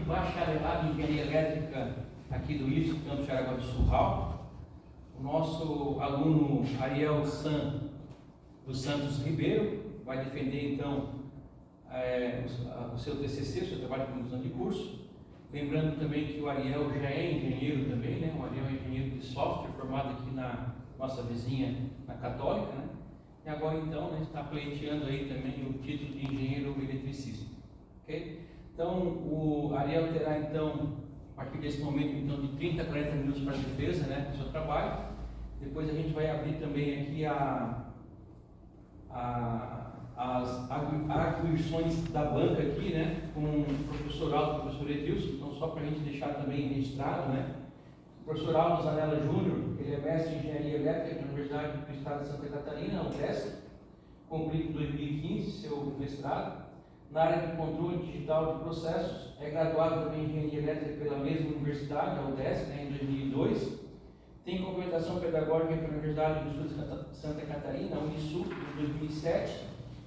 bacharelado em Engenharia Elétrica aqui do IFSC, Campus Jaraguá do Surral. O nosso aluno Ariel dos Santos Ribeiro vai defender então o seu TCC, o seu trabalho de conclusão de curso. Lembrando também que o Ariel já é engenheiro também, né? O Ariel é engenheiro de software, formado aqui na nossa vizinha, na Católica, né? E agora então, né, está pleiteando aí também o título de engenheiro eletricista. Ok? Então, o Ariel terá então, a partir desse momento, então, de 30 a 40 minutos para a defesa, né, do seu trabalho. Depois a gente vai abrir também aqui as arguições da banca aqui, né, com o professor Aldo e o professor Edilson. Então, só para a gente deixar também registrado, né, o professor Aldo Zanella Júnior, ele é mestre em Engenharia Elétrica na Universidade do Estado de Santa Catarina, UDESC, concluiu em 2015 seu mestrado. Na área de controle digital de processos, é graduado também em Engenharia Elétrica pela mesma universidade, a UDESC, né, em 2002. Tem complementação pedagógica pela Universidade do Sul de Santa Catarina, a Unisul, em 2007.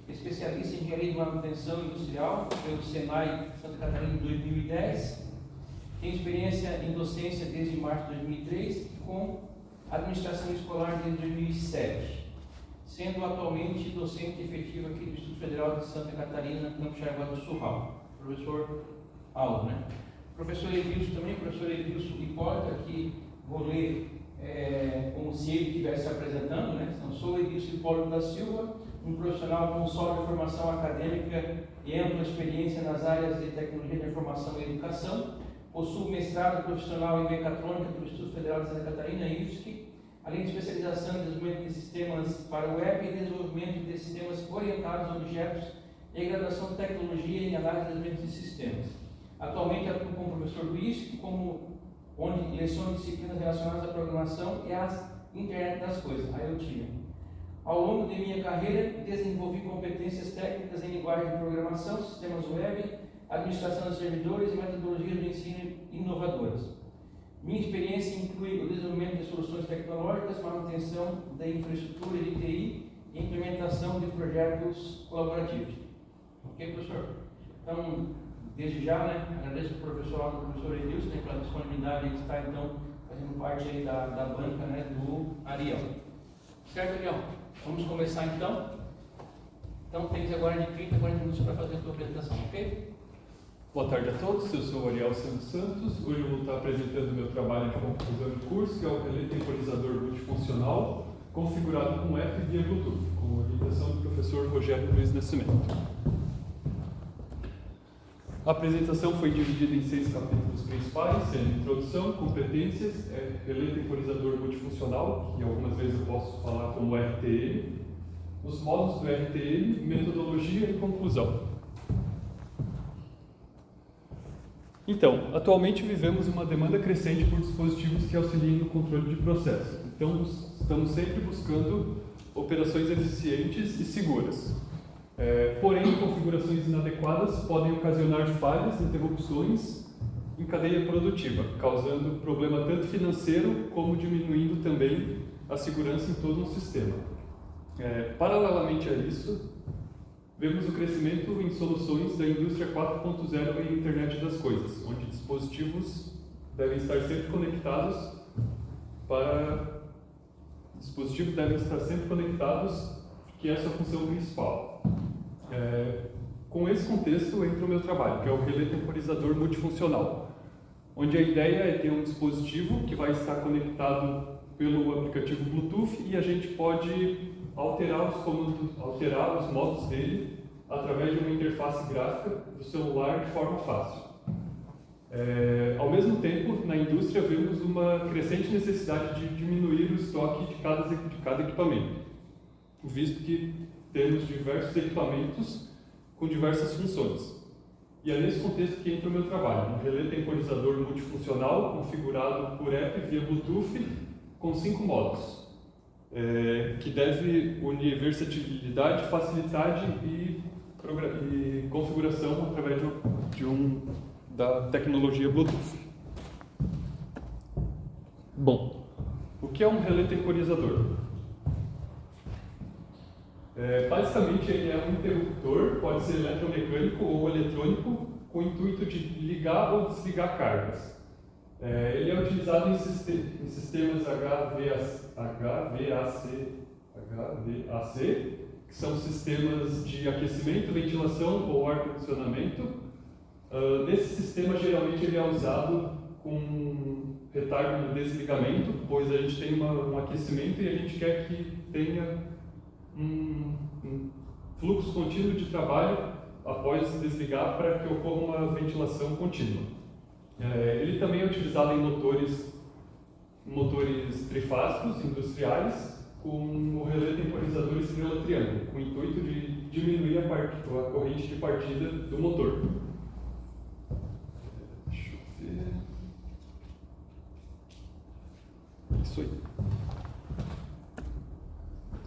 Especialista em Engenharia de Manutenção Industrial pelo Senai Santa Catarina em 2010. Tem experiência em docência desde março de 2003 com administração escolar desde 2007. Sendo atualmente docente efetivo aqui do Instituto Federal de Santa Catarina, Campus Jaraguá do Surral. Professor Aldo, né? Professor Edilson também, professor Edilson Hipólito, aqui vou ler como se ele estivesse se apresentando, né? Então, sou Edilson Hipólito da Silva, um profissional com sólida formação acadêmica e ampla experiência nas áreas de tecnologia da informação e educação. Possuo mestrado profissional em mecatrônica pelo Instituto Federal de Santa Catarina, IFSC, além de especialização em desenvolvimento de sistemas para web e desenvolvimento de sistemas orientados a objetos e graduação de tecnologia em análise de desenvolvimento de sistemas. Atualmente atuo como professor do IFSC, onde leciono disciplinas relacionadas à programação e à internet das coisas, a IoT. Ao longo de minha carreira, desenvolvi competências técnicas em linguagem de programação, sistemas web, administração de servidores e metodologias de ensino inovadoras. Minha experiência inclui o desenvolvimento de soluções tecnológicas, manutenção da infraestrutura de TI e implementação de projetos colaborativos. Ok, professor? Então, desde já, né, agradeço ao professor Aldo e ao professor Edilson, né, pela disponibilidade de estar, então, fazendo parte aí da banca, né, do Ariel. Certo, Ariel? Vamos começar, então. Então, tens agora de 30 a 40 minutos para fazer a tua apresentação, ok? Boa tarde a todos, eu sou o Ariel Santos. Hoje eu vou estar apresentando meu trabalho de conclusão de curso, que é o relé temporizador multifuncional, configurado com app via Bluetooth, com orientação do professor Rogério Luiz Nascimento. A apresentação foi dividida em 6 capítulos principais, sendo introdução, competências, relé temporizador multifuncional, que algumas vezes eu posso falar como RTM, os modos do RTM, metodologia e conclusão. Então, atualmente vivemos uma demanda crescente por dispositivos que auxiliem no controle de processos. Então, estamos sempre buscando operações eficientes e seguras. Porém, configurações inadequadas podem ocasionar falhas e interrupções em cadeia produtiva, causando problema tanto financeiro como diminuindo também a segurança em todo o sistema. Paralelamente a isso, vemos o crescimento em soluções da indústria 4.0 e internet das coisas, onde dispositivos devem estar sempre conectados que essa é a função principal. Com esse contexto entra o meu trabalho, que é o relé temporizador multifuncional, onde a ideia é ter um dispositivo que vai estar conectado pelo aplicativo Bluetooth e a gente pode alterar os modos dele através de uma interface gráfica do celular de forma fácil. Ao mesmo tempo, na indústria vemos uma crescente necessidade de diminuir o estoque de cada equipamento, visto que temos diversos equipamentos com diversas funções. E é nesse contexto que entra o meu trabalho, um relé temporizador multifuncional configurado por app via Bluetooth com 5 modos, que deve unir versatilidade, facilidade e configuração através da tecnologia Bluetooth. Bom, o que é um relé temporizador? Basicamente, ele é um interruptor, pode ser eletromecânico ou eletrônico, com o intuito de ligar ou desligar cargas. Ele é utilizado em sistemas HVAC, que são sistemas de aquecimento, ventilação ou ar-condicionamento. Nesse sistema, geralmente, ele é usado com retardo no desligamento, pois a gente tem um aquecimento e a gente quer que tenha um fluxo contínuo de trabalho após desligar para que ocorra uma ventilação contínua. Ele também é utilizado em motores trifásicos industriais com o relé temporizador estrela-triângulo, com o intuito de diminuir a corrente de partida do motor. Deixa eu ver. Isso aí.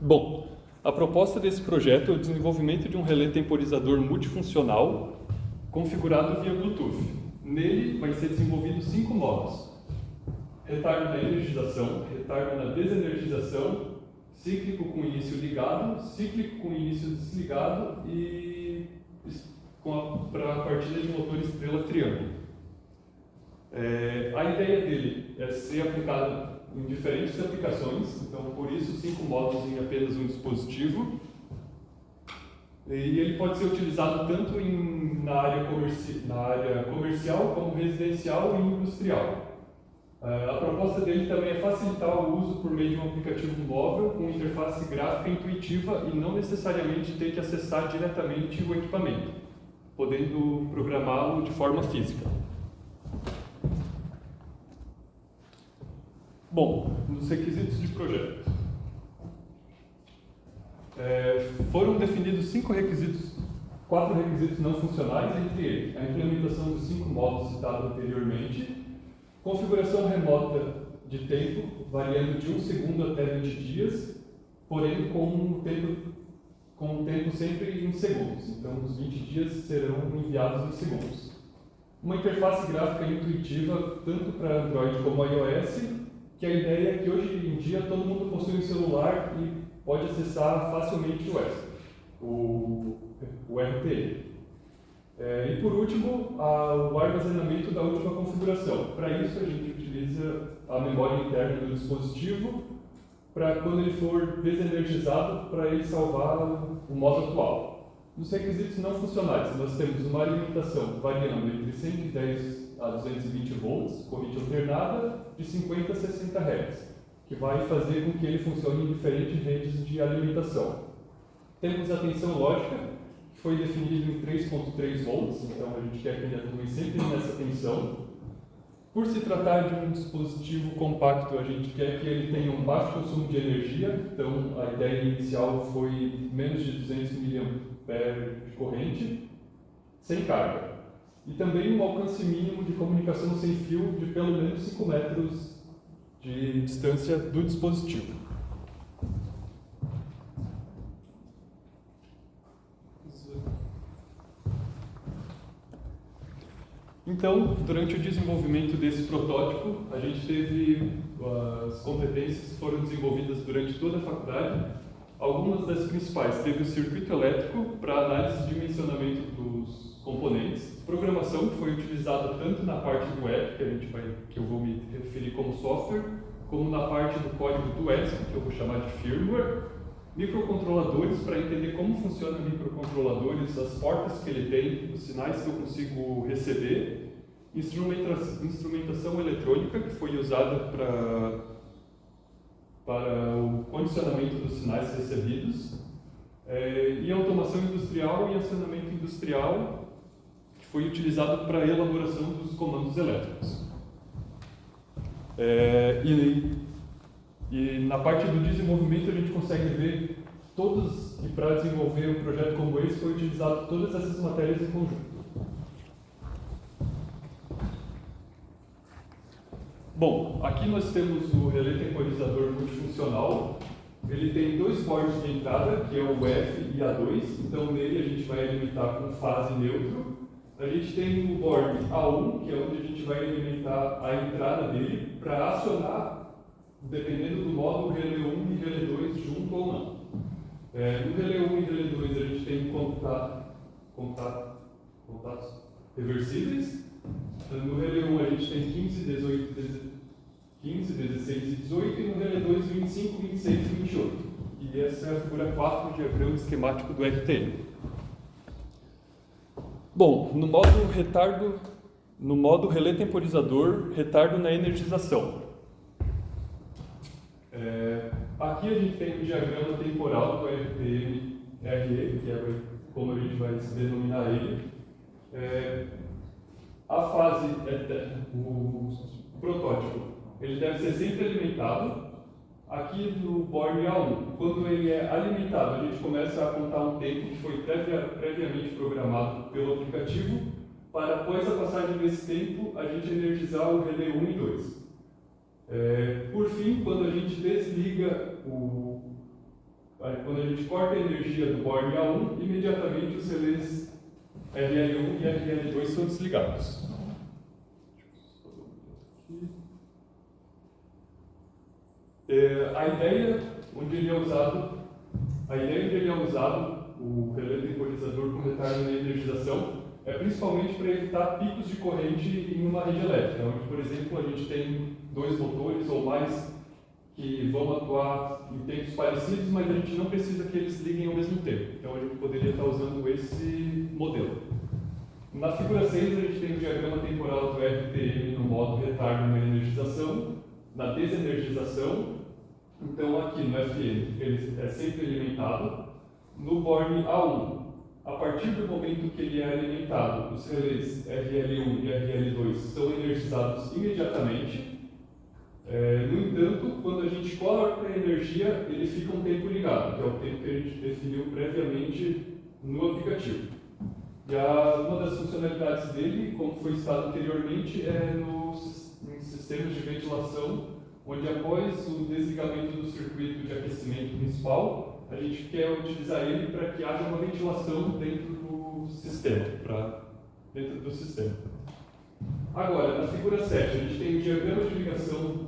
Bom, a proposta desse projeto é o desenvolvimento de um relé temporizador multifuncional configurado via Bluetooth. Nele vai ser desenvolvido 5 modos: retardo na energização, retardo na desenergização, cíclico com início ligado, cíclico com início desligado e para a partida de motor estrela-triângulo. A ideia dele é ser aplicado em diferentes aplicações, então por isso 5 modos em apenas um dispositivo. E ele pode ser utilizado tanto na área comercial como residencial e industrial. A proposta dele também é facilitar o uso por meio de um aplicativo móvel com interface gráfica intuitiva e não necessariamente ter que acessar diretamente o equipamento, podendo programá-lo de forma física. Bom, nos requisitos de projeto. Foram definidos 4 requisitos não funcionais, entre eles a implementação dos 5 modos citados anteriormente, configuração remota de tempo, variando de 1 segundo até 20 dias, porém com um tempo sempre em segundos, então os 20 dias serão enviados em segundos. Uma interface gráfica intuitiva tanto para Android como iOS, que a ideia é que hoje em dia todo mundo possui um celular e pode acessar facilmente o RTE. E por último, o armazenamento da última configuração. Para isso a gente utiliza a memória interna do dispositivo para quando ele for desenergizado, para ele salvar o modo atual. Nos requisitos não funcionais, nós temos uma alimentação variando entre 110 a 220 volts, corrente alternada, de 50 a 60 Hz, que vai fazer com que ele funcione em diferentes redes de alimentação. Temos a tensão lógica, que foi definido em 3.3 volts, então a gente quer que ele atue sempre nessa tensão. Por se tratar de um dispositivo compacto, a gente quer que ele tenha um baixo consumo de energia, então a ideia inicial foi menos de 200 mA de corrente, sem carga. E também um alcance mínimo de comunicação sem fio de pelo menos 5 metros de distância do dispositivo. Então, durante o desenvolvimento desse protótipo, a gente teve as competências que foram desenvolvidas durante toda a faculdade. Algumas das principais, teve o circuito elétrico para análise de dimensionamento dos componentes, programação que foi utilizada tanto na parte do app, que eu vou me referir como software, como na parte do código do ESP, que eu vou chamar de firmware, microcontroladores para entender como funcionam microcontroladores, as portas que ele tem, os sinais que eu consigo receber, instrumentação eletrônica que foi usada para o condicionamento dos sinais recebidos, e automação industrial e acionamento industrial que foi utilizado para a elaboração dos comandos elétricos. E na parte do desenvolvimento a gente consegue ver e para desenvolver um projeto como esse foi utilizado todas essas matérias em conjunto. Bom, aqui nós temos o relé temporizador multifuncional. Ele tem 2 portos de entrada, que é o F e A2, então nele a gente vai alimentar com fase neutro. A gente tem o board A1, que é onde a gente vai alimentar a entrada dele para acionar, dependendo do modo, o relé 1 e relé 2 junto ou não. No relé 1 e relé 2 a gente tem reversíveis. No relé 1 a gente tem 15, 16 e 18, e no relé 2, 25, 26 e 28. E essa é a figura 4 do diagrama esquemático do RTM. Bom, no modo relé temporizador, retardo na energização. Aqui a gente tem o diagrama temporal do RTM-RE, que é como a gente vai denominar ele. A fase, o protótipo, ele deve ser sempre alimentado. Aqui no Born A1, quando ele é alimentado, a gente começa a contar um tempo que foi previamente programado pelo aplicativo, para após a passagem desse tempo, a gente energizar o relé 1 e 2. Por fim, quando a gente desliga quando a gente corta a energia do Born A1, imediatamente os relés RL1 e RL2 são desligados. A ideia onde ele é usado, o relé temporizador com retardo na energização, é principalmente para evitar picos de corrente em uma rede elétrica, onde, por exemplo, a gente tem 2 motores ou mais que vão atuar em tempos parecidos, mas a gente não precisa que eles liguem ao mesmo tempo. Então a gente poderia estar usando esse modelo. Na figura 6 a gente tem o diagrama temporal do RTM no modo retardo na energização, na desenergização. Então aqui no FN ele é sempre alimentado. No Born A1, a partir do momento que ele é alimentado, os relés RL1 e RL2 são energizados imediatamente. No entanto, quando a gente corta a energia, ele fica um tempo ligado, que é o tempo que a gente definiu previamente no aplicativo. E uma das funcionalidades dele, como foi citado anteriormente, é em sistemas de ventilação, onde após o desligamento do circuito de aquecimento principal, a gente quer utilizar ele para que haja uma ventilação dentro do sistema. Agora, na figura 7, a gente tem o diagrama de ligação,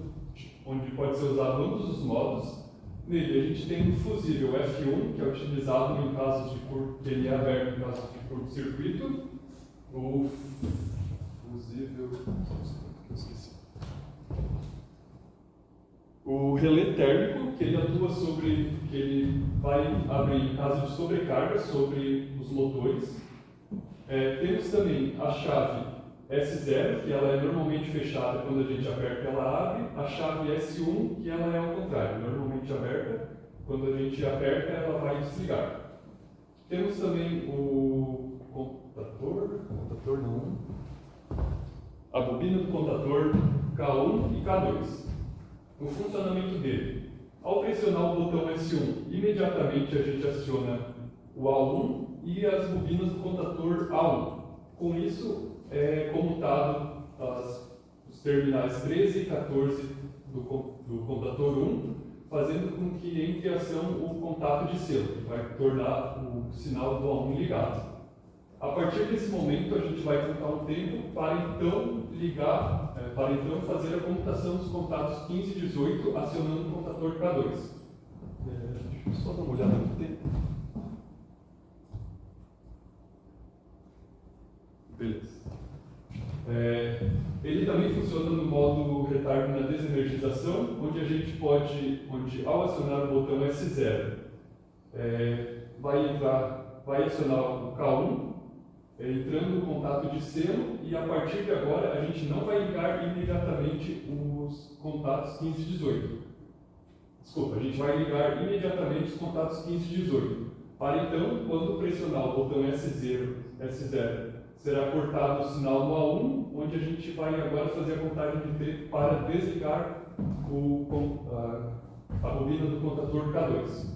onde pode ser usado ambos os modos. Nele, a gente tem o fusível F1, que é utilizado em casos que ele é aberto em caso de curto-circuito. O fusível... O relé térmico, que ele vai abrir em caso de sobrecarga sobre os motores. Temos também a chave S0, que ela é normalmente fechada quando a gente aperta ela abre. A chave S1, que ela é ao contrário, normalmente aberta. Quando a gente aperta, ela vai desligar. Temos também o a bobina do contator K1 e K2. O funcionamento dele. Ao pressionar o botão S1, imediatamente a gente aciona o A1 e as bobinas do contator A1. Com isso, é comutado os terminais 13 e 14 do contator 1, fazendo com que entre em ação o contato de selo, que vai tornar o sinal do A1 ligado. A partir desse momento, a gente vai contar um tempo para então fazer a comutação dos contatos 15 e 18, acionando o contator K2. Deixa eu só dar uma olhada no tempo. Beleza. Ele também funciona no modo retardo na desenergização, onde ao acionar o botão S0, vai acionar o K1, entrando no contato de selo, e a partir de agora a gente não vai ligar imediatamente os contatos 15 e 18. Desculpa, a gente vai ligar imediatamente os contatos 15 e 18. Para então, quando pressionar o botão S0, será cortado o sinal no A1, onde a gente vai agora fazer a contagem de tempo para desligar a bobina do contator K2.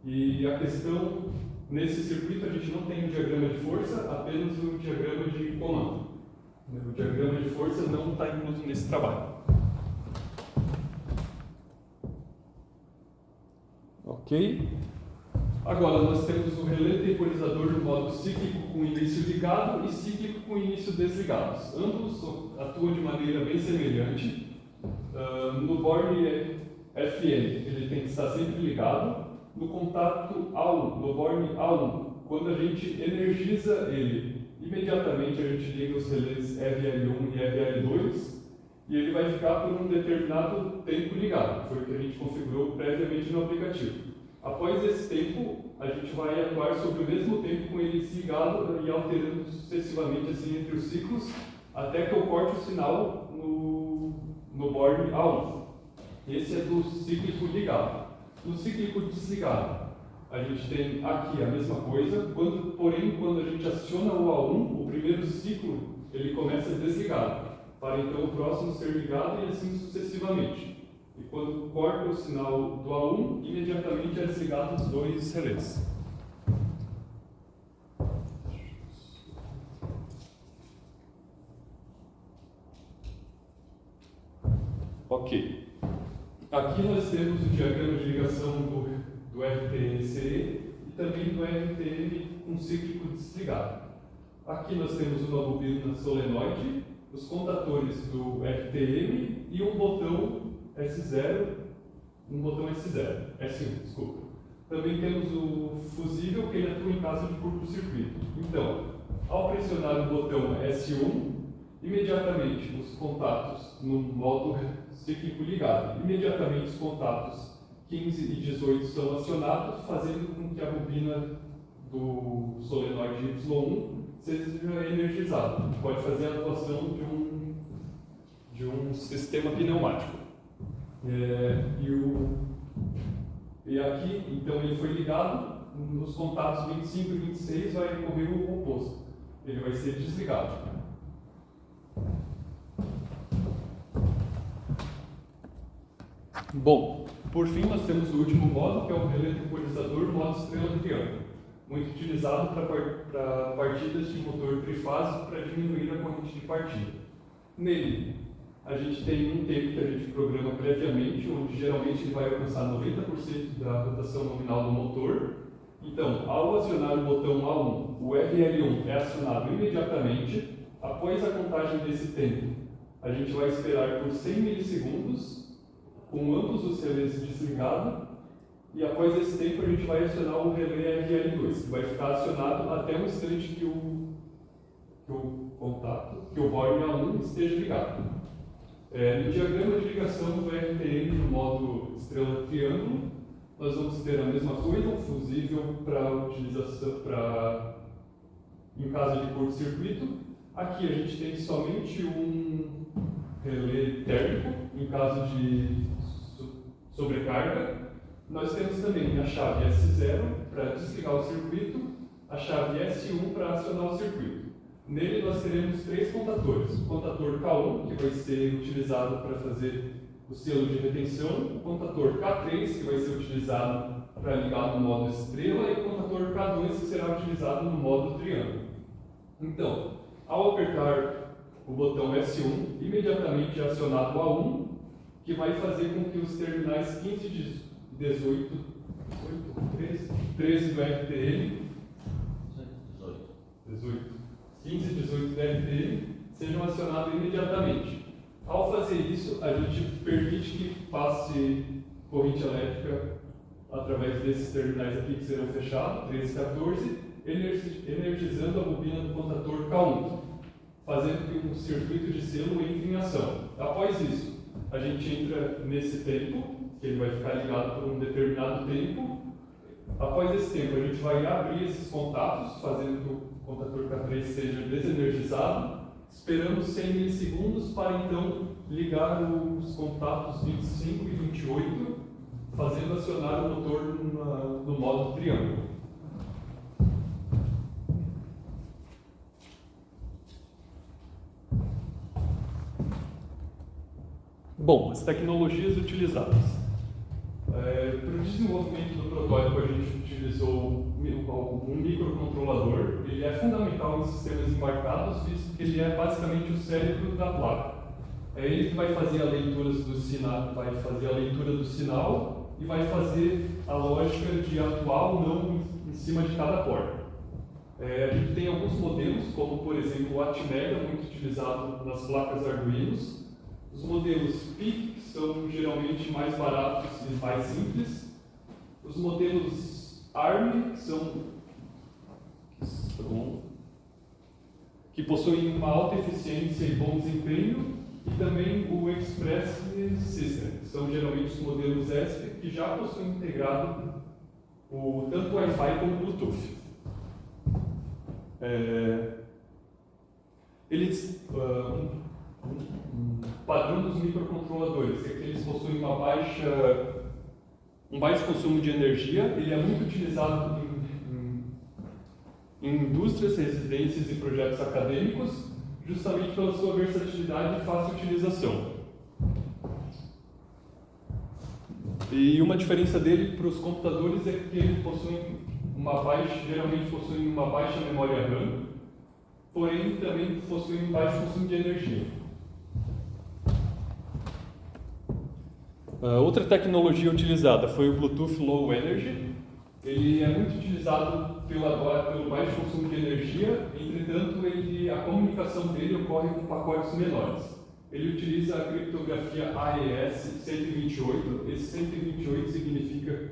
E a questão, nesse circuito a gente não tem um diagrama de força, apenas um diagrama de comando. O diagrama de força não está incluso nesse trabalho. Ok? Agora, nós temos o relé temporizador no modo cíclico com início ligado e cíclico com início desligados. Ambos atuam de maneira bem semelhante. No Born FN, ele tem que estar sempre ligado. No contato A1, no Born A1, quando a gente energiza ele imediatamente a gente liga os relés RL1 e RL2 e ele vai ficar por um determinado tempo ligado, foi o que a gente configurou previamente no aplicativo. Após esse tempo, a gente vai atuar sobre o mesmo tempo com ele ligado e alterando sucessivamente assim entre os ciclos, até que eu corte o sinal no board A1. Esse é do cíclico ligado. No cíclico desligado, a gente tem aqui a mesma coisa, porém, quando a gente aciona o A1, o primeiro ciclo ele começa desligado, para então o próximo ser ligado e assim sucessivamente. E quando corta o sinal do A1, imediatamente é desligado os dois relés. Ok. Aqui nós temos o diagrama de ligação do RTCE e também do RTM com cíclico desligado. Aqui nós temos uma bobina solenoide, os contatores do RTM e um botão S0, S1, desculpa. Também temos o fusível, que ele atua em caso de curto-circuito. Então, ao pressionar o botão S1, imediatamente os contatos no modo cíclico ligado, imediatamente os contatos 15 e 18 são acionados, fazendo com que a bobina do solenoide Y1 seja energizada. Pode fazer a atuação de um sistema pneumático. E aqui, então, ele foi ligado, nos contatos 25 e 26 vai ocorrer o oposto, ele vai ser desligado. Bom, por fim nós temos o último modo, que é o relé temporizador modo estrela triângulo, muito utilizado para partidas de motor trifásico para diminuir a corrente de partida. Nele, a gente tem um tempo que a gente programa previamente, onde geralmente ele vai alcançar 90% da rotação nominal do motor. Então, ao acionar o botão A1, o RL1 é acionado imediatamente. Após a contagem desse tempo, a gente vai esperar por 100 milissegundos, com ambos os relés desligados, e após esse tempo a gente vai acionar o relé RL2, que vai ficar acionado até o instante que o board A1 esteja ligado. No diagrama de ligação do RTM no modo estrela triângulo, nós vamos ter a mesma coisa, um fusível para utilização em caso de curto-circuito. Aqui a gente tem somente um relé térmico em caso de sobrecarga. Nós temos também a chave S0 para desligar o circuito, a chave S1 para acionar o circuito. Nele nós teremos 3 contatores. O contator K1, que vai ser utilizado para fazer o selo de retenção, o contator K3, que vai ser utilizado para ligar no modo estrela, e o contator K2, que será utilizado no modo triângulo. Então, ao apertar o botão S1, imediatamente é acionado o A1, que vai fazer com que os terminais 15 e 13 do RTM, 15 e 18 do RTM sejam acionados imediatamente. Ao fazer isso, a gente permite que passe corrente elétrica através desses terminais aqui que serão fechados, 13 e 14, energizando a bobina do contator K1, fazendo que um circuito de selo entre em ação. Após isso, a gente entra nesse tempo, que ele vai ficar ligado por um determinado tempo. Após esse tempo, a gente vai abrir esses contatos, fazendo que o contator K3 seja desenergizado. Esperamos 100 milissegundos para então ligar os contatos 25 e 28, fazendo acionar o motor no modo triângulo. Bom, as tecnologias utilizadas. Para o desenvolvimento do protótipo, a gente utilizou um microcontrolador. Ele é fundamental em sistemas embarcados, visto que ele é basicamente o cérebro da placa. É ele que vai fazer a leitura do sinal, e vai fazer a lógica de atuar ou não em cima de cada porta. A gente tem alguns modelos, como por exemplo o Atmega, muito utilizado nas placas Arduinos. Os modelos PIC, que são geralmente mais baratos e mais simples. Os modelos ARM, que são que possuem uma alta eficiência e bom desempenho, e também o Express System, que são geralmente os modelos ESP, que já possuem integrado tanto o Wi-Fi como o Bluetooth. Um padrão dos microcontroladores é que eles possuem um baixo consumo de energia. Ele é muito utilizado em indústrias, residências e projetos acadêmicos, justamente pela sua versatilidade e fácil utilização. E uma diferença dele para os computadores é que ele geralmente possuem uma baixa memória RAM, porém também possuem um baixo consumo de energia. Outra tecnologia utilizada foi o Bluetooth Low Energy. Ele é muito utilizado pelo baixo consumo de energia, entretanto a comunicação dele ocorre com pacotes menores. Ele utiliza a criptografia AES 128. Esse 128 significa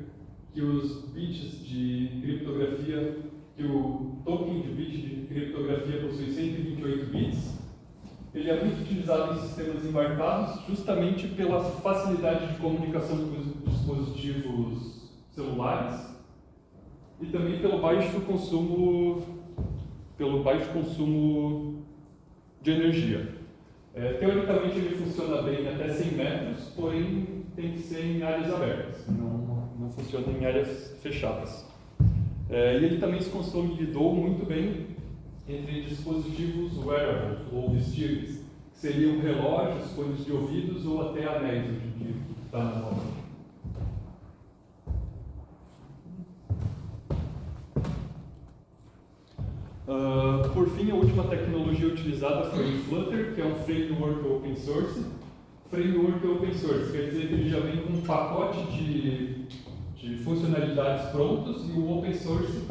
que os bits de criptografia, que o token de bit de criptografia possui 128 bits. Ele é muito utilizado em sistemas embarcados justamente pela facilidade de comunicação com os dispositivos celulares e também pelo baixo consumo de energia. Teoricamente ele funciona bem até 100 metros, porém tem que ser em áreas abertas, não funciona em áreas fechadas. E ele também se consolidou muito bem entre dispositivos wearables ou vestíveis, que seriam relógios, fones de ouvidos ou até anéis hoje em dia, que está na moda. Por fim, a última tecnologia utilizada foi o Flutter, que é um framework open source. Framework open source quer dizer que ele já vem com um pacote de funcionalidades prontos, e o open source,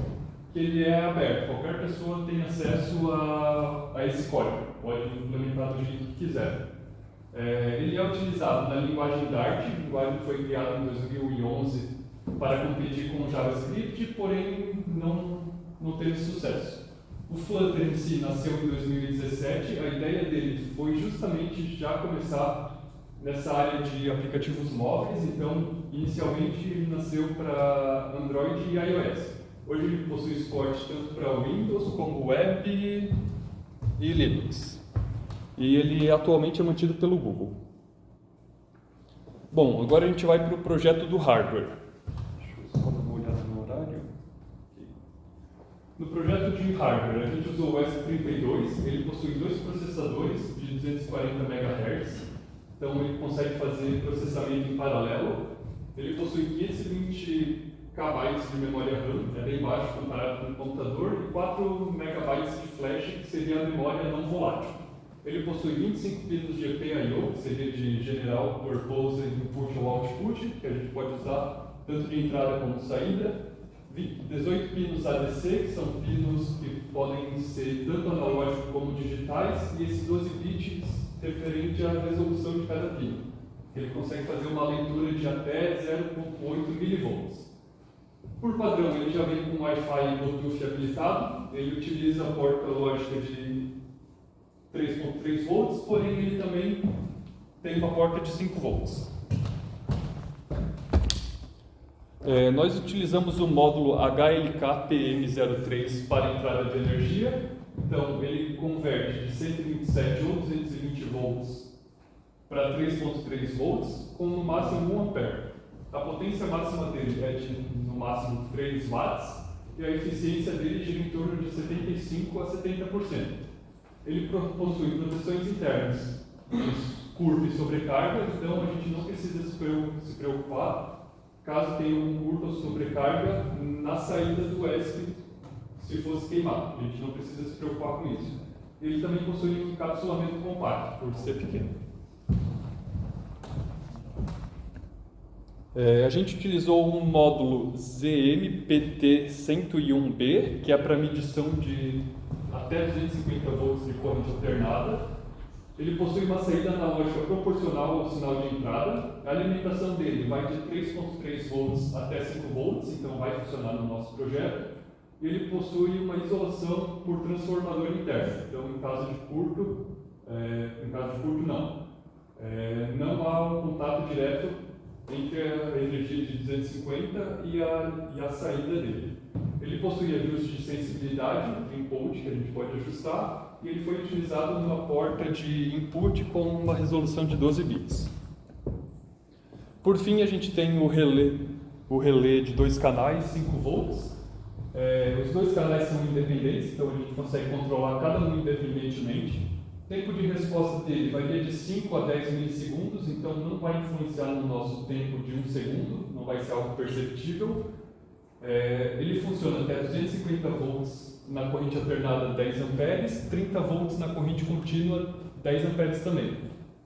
que ele é aberto. Qualquer pessoa tem acesso a esse código, pode implementar do jeito que quiser. Ele é utilizado na linguagem Dart, linguagem que foi criada em 2011 para competir com o JavaScript, porém não teve sucesso. O Flutter em si nasceu em 2017, a ideia dele foi justamente já começar nessa área de aplicativos móveis, então inicialmente ele nasceu para Android e iOS. Hoje ele possui suporte tanto para Windows como Web e Linux. E ele atualmente é mantido pelo Google. Bom, agora a gente vai para o projeto do hardware. Deixa eu só dar uma olhada no horário. No projeto de hardware, a gente usou o ESP32, ele possui 2 processadores de 240 MHz, então ele consegue fazer processamento em paralelo. Ele possui 520 KB de memória RAM, é bem baixo comparado com o computador, e 4 MB de flash, que seria a memória não volátil. Ele possui 25 pinos de GPIO, que seria de General Purpose Input ou Output, que a gente pode usar tanto de entrada como de saída. 18 pinos ADC, que são pinos que podem ser tanto analógicos como digitais, e esses 12 bits referente à resolução de cada pino. Ele consegue fazer uma leitura de até 0.8 mV. Por padrão, ele já vem com Wi-Fi e Bluetooth habilitado. Ele utiliza a porta lógica de 3.3 volts, porém ele também tem uma porta de 5 volts. Nós utilizamos o módulo HLK-PM03 para entrada de energia. Então, ele converte de 127 ou 220 volts para 3.3 volts, com no máximo 1 ampere. A potência máxima dele é de no máximo 3 watts e a eficiência dele gira em torno de 75% a 70%. Ele possui proteções internas, curva e sobrecarga, então a gente não precisa se preocupar caso tenha um curto ou sobrecarga na saída do ESP, se fosse queimado. A gente não precisa se preocupar com isso. Ele também possui um encapsulamento compacto, por ser pequeno. A gente utilizou um módulo ZMPT101B, que é para medição de até 250 volts de corrente alternada. Ele possui uma saída analógica proporcional ao sinal de entrada. A alimentação dele vai de 3.3 volts até 5 volts, então vai funcionar no nosso projeto. e ele possui uma isolação por transformador interno. Então, em caso de curto não. Não há um contato direto entre a energia de 250 e a saída dele. Ele possui ajuste de sensibilidade, input, que a gente pode ajustar, e ele foi utilizado numa porta de input com uma resolução de 12 bits. Por fim, a gente tem o relé de 2 canais, 5 volts. Os 2 canais são independentes, então a gente consegue controlar cada um independentemente. O tempo de resposta dele varia de 5 a 10 milissegundos, então não vai influenciar no nosso tempo de 1 segundo, não vai ser algo perceptível. Ele funciona até 250 volts na corrente alternada 10 amperes, 30 volts na corrente contínua 10 amperes também.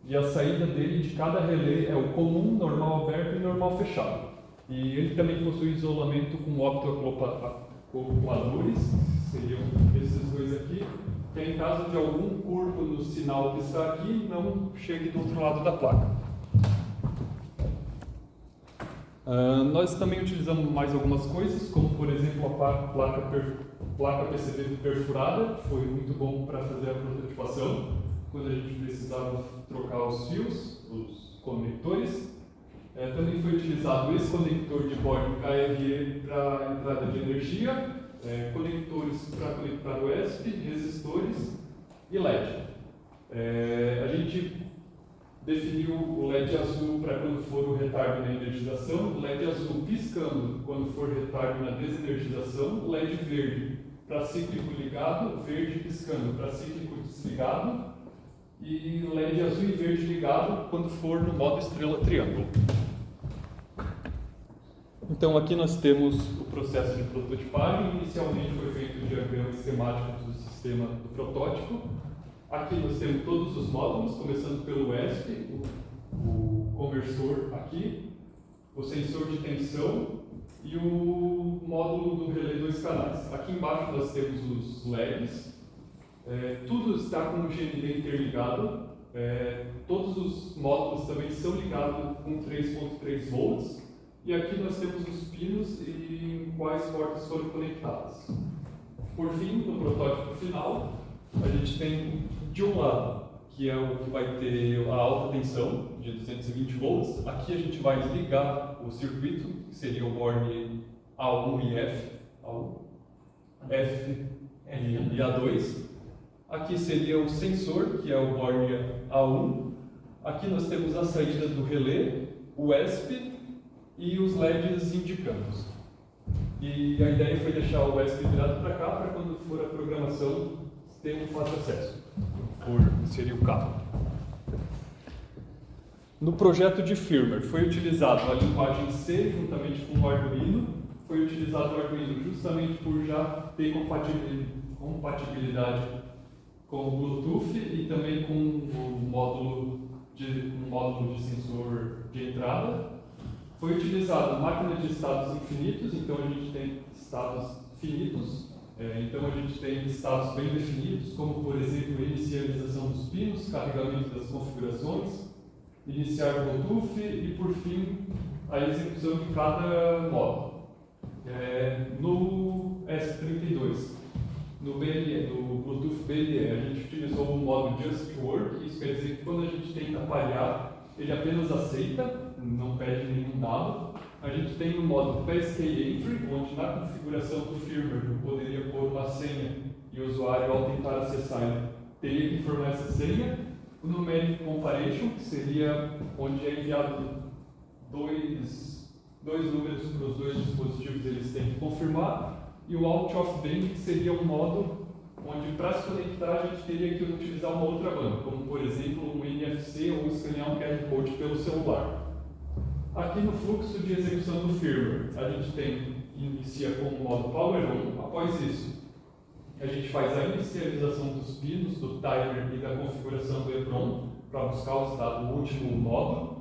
E a saída dele de cada relé é o comum, normal aberto e normal fechado. E ele também possui isolamento com optoacopladores, seriam esses dois aqui, que em caso de algum curto no sinal que está aqui, não chegue do outro lado da placa. Nós também utilizamos mais algumas coisas, como por exemplo a placa PCB perfurada, que foi muito bom para fazer a prototipação, quando a gente precisava trocar os fios, os conectores. Também foi utilizado esse conector de borne KRE para entrada de energia, conectores para conectar USB, resistores e LED. A gente definiu o LED azul para quando for o retardo na energização, o LED azul piscando quando for retardo na desenergização, o LED verde para cíclico ligado, verde piscando para cíclico desligado e LED azul e verde ligado quando for no modo estrela triângulo. Então aqui nós temos o processo de prototipagem. Inicialmente foi feito o diagrama esquemático do sistema do protótipo. Aqui nós temos todos os módulos, começando pelo ESP, o conversor aqui, o sensor de tensão e o módulo do relé 2 canais. Aqui embaixo nós temos os LEDs. Tudo está com o GND interligado. Todos os módulos também são ligados com 3.3 volts. E aqui nós temos os pinos e quais portas foram conectadas. Por fim, no protótipo final, a gente tem de um lado, que é o que vai ter a alta tensão de 220 volts. Aqui a gente vai ligar o circuito, que seria o borne A1 e F, F e A2. Aqui seria o sensor, que é o borne A1. Aqui nós temos a saída do relé, o ESP, e os LEDs indicando. E a ideia foi deixar o USB virado para cá, para quando for a programação ter um fácil acesso, seria o carro. No projeto de firmware foi utilizado a linguagem C juntamente com o Arduino. Foi utilizado o Arduino justamente por já ter compatibilidade com o Bluetooth e também com o módulo de sensor de entrada. Foi utilizado máquina de estados infinitos, então a gente tem estados finitos, então a gente tem estados bem definidos, como por exemplo a inicialização dos pinos, carregamento das configurações, iniciar o Bluetooth e por fim a execução de cada módulo. No S32, no Bluetooth BLE, a gente utilizou o modo Just Work, isso quer dizer que quando a gente tenta parear, ele apenas aceita, não pede nenhum dado. A gente tem o modo PSKEntry, onde na configuração do firmware eu poderia pôr uma senha e o usuário, ao tentar acessar, ele teria que informar essa senha. O Numeric Comparison, que seria onde é enviado dois números para os dois dispositivos, eles têm que confirmar. E o Out of Band, que seria um modo onde para se conectar a gente teria que utilizar uma outra banda, como por exemplo um NFC ou escanear um QR Code pelo celular. Aqui no fluxo de execução do firmware, a gente inicia com o modo Power On. Após isso, a gente faz a inicialização dos pinos, do timer e da configuração do EEPROM para buscar o estado do último modo.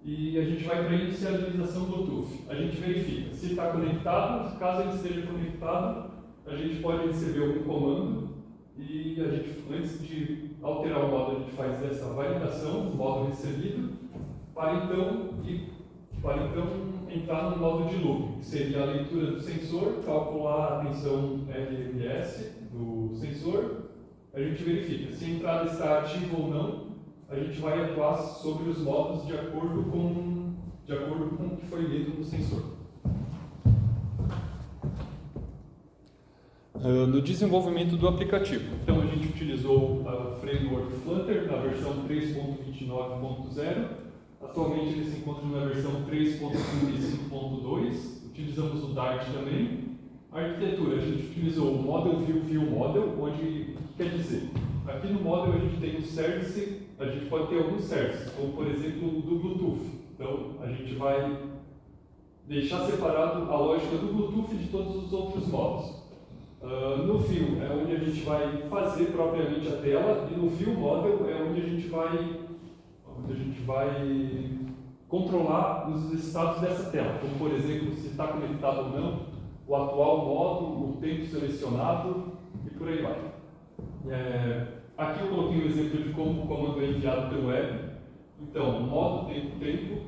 E a gente vai para a inicialização Bluetooth. A gente verifica se está conectado. Caso ele esteja conectado, a gente pode receber algum comando e a gente, antes de alterar o modo, a gente faz essa validação do modo recebido para então ir vai então entrar no modo de loop, que seria a leitura do sensor, calcular a tensão RMS do sensor. A gente verifica se a entrada está ativa ou não. A gente vai atuar sobre os modos de acordo com o que foi lido no sensor. No desenvolvimento do aplicativo, então a gente utilizou a framework Flutter na versão 3.29.0. Atualmente ele se encontra na versão 3.35.2. Utilizamos o Dart também. A arquitetura, a gente utilizou o Model View Model, onde quer dizer, aqui no Model a gente tem um service, a gente pode ter alguns services, como por exemplo o do Bluetooth. Então a gente vai deixar separado a lógica do Bluetooth de todos os outros modos. No View é onde a gente vai fazer propriamente a tela, e no View Model é onde a gente vai controlar os status dessa tela, como por exemplo se está conectado ou não, o atual modo, o tempo selecionado e por aí vai. Aqui eu coloquei um exemplo de como o comando é enviado pelo web. Então, modo tempo,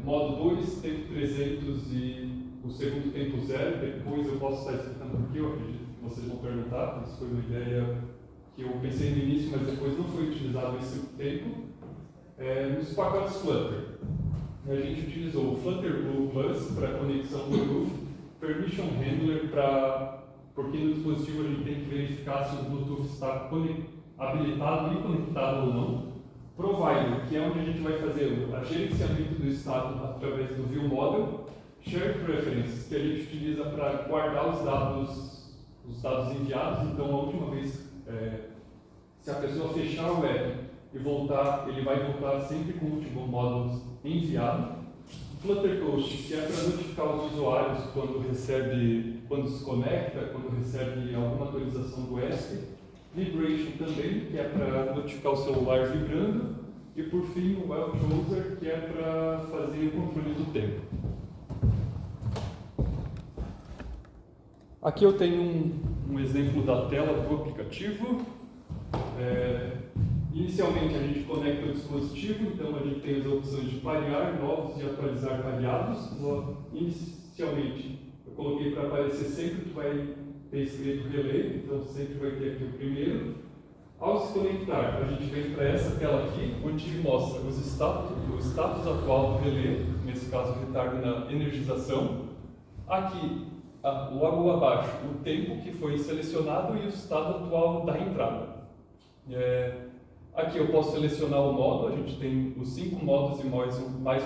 modo 2, tempo 300 e o segundo tempo 0. Depois eu posso estar explicando por quê, eu acredito que vocês vão perguntar. Isso foi uma ideia que eu pensei no início, mas depois não foi utilizado esse tempo. Nos pacotes Flutter, a gente utilizou o Flutter Blue Plus para conexão Bluetooth, Permission Handler porque no dispositivo a gente tem que verificar se o Bluetooth está habilitado e conectado ou não, Provider, que é onde a gente vai fazer o gerenciamento do estado através do View Model, Shared Preferences, que a gente utiliza para guardar os dados enviados. Então, a última vez, se a pessoa fechar o app e voltar, ele vai voltar sempre com o último módulo enviado. Flutter Toast, que é para notificar os usuários quando se conecta, quando recebe alguma atualização do ESP. Vibration também, que é para notificar o celular vibrando. E por fim, o Well Closer, que é para fazer o controle do tempo. Aqui eu tenho um exemplo da tela do aplicativo. Inicialmente a gente conecta o dispositivo, então a gente tem as opções de parear novos e atualizar pareados. Inicialmente eu coloquei para aparecer sempre que vai ter escrito relay, então sempre vai ter aqui o primeiro. Ao se conectar, a gente vem para essa tela aqui, onde mostra o status atual do relé, nesse caso o retardo na energização. Aqui, logo abaixo, o tempo que foi selecionado e o estado atual da entrada. Aqui eu posso selecionar o modo, a gente tem os 5 modos e mais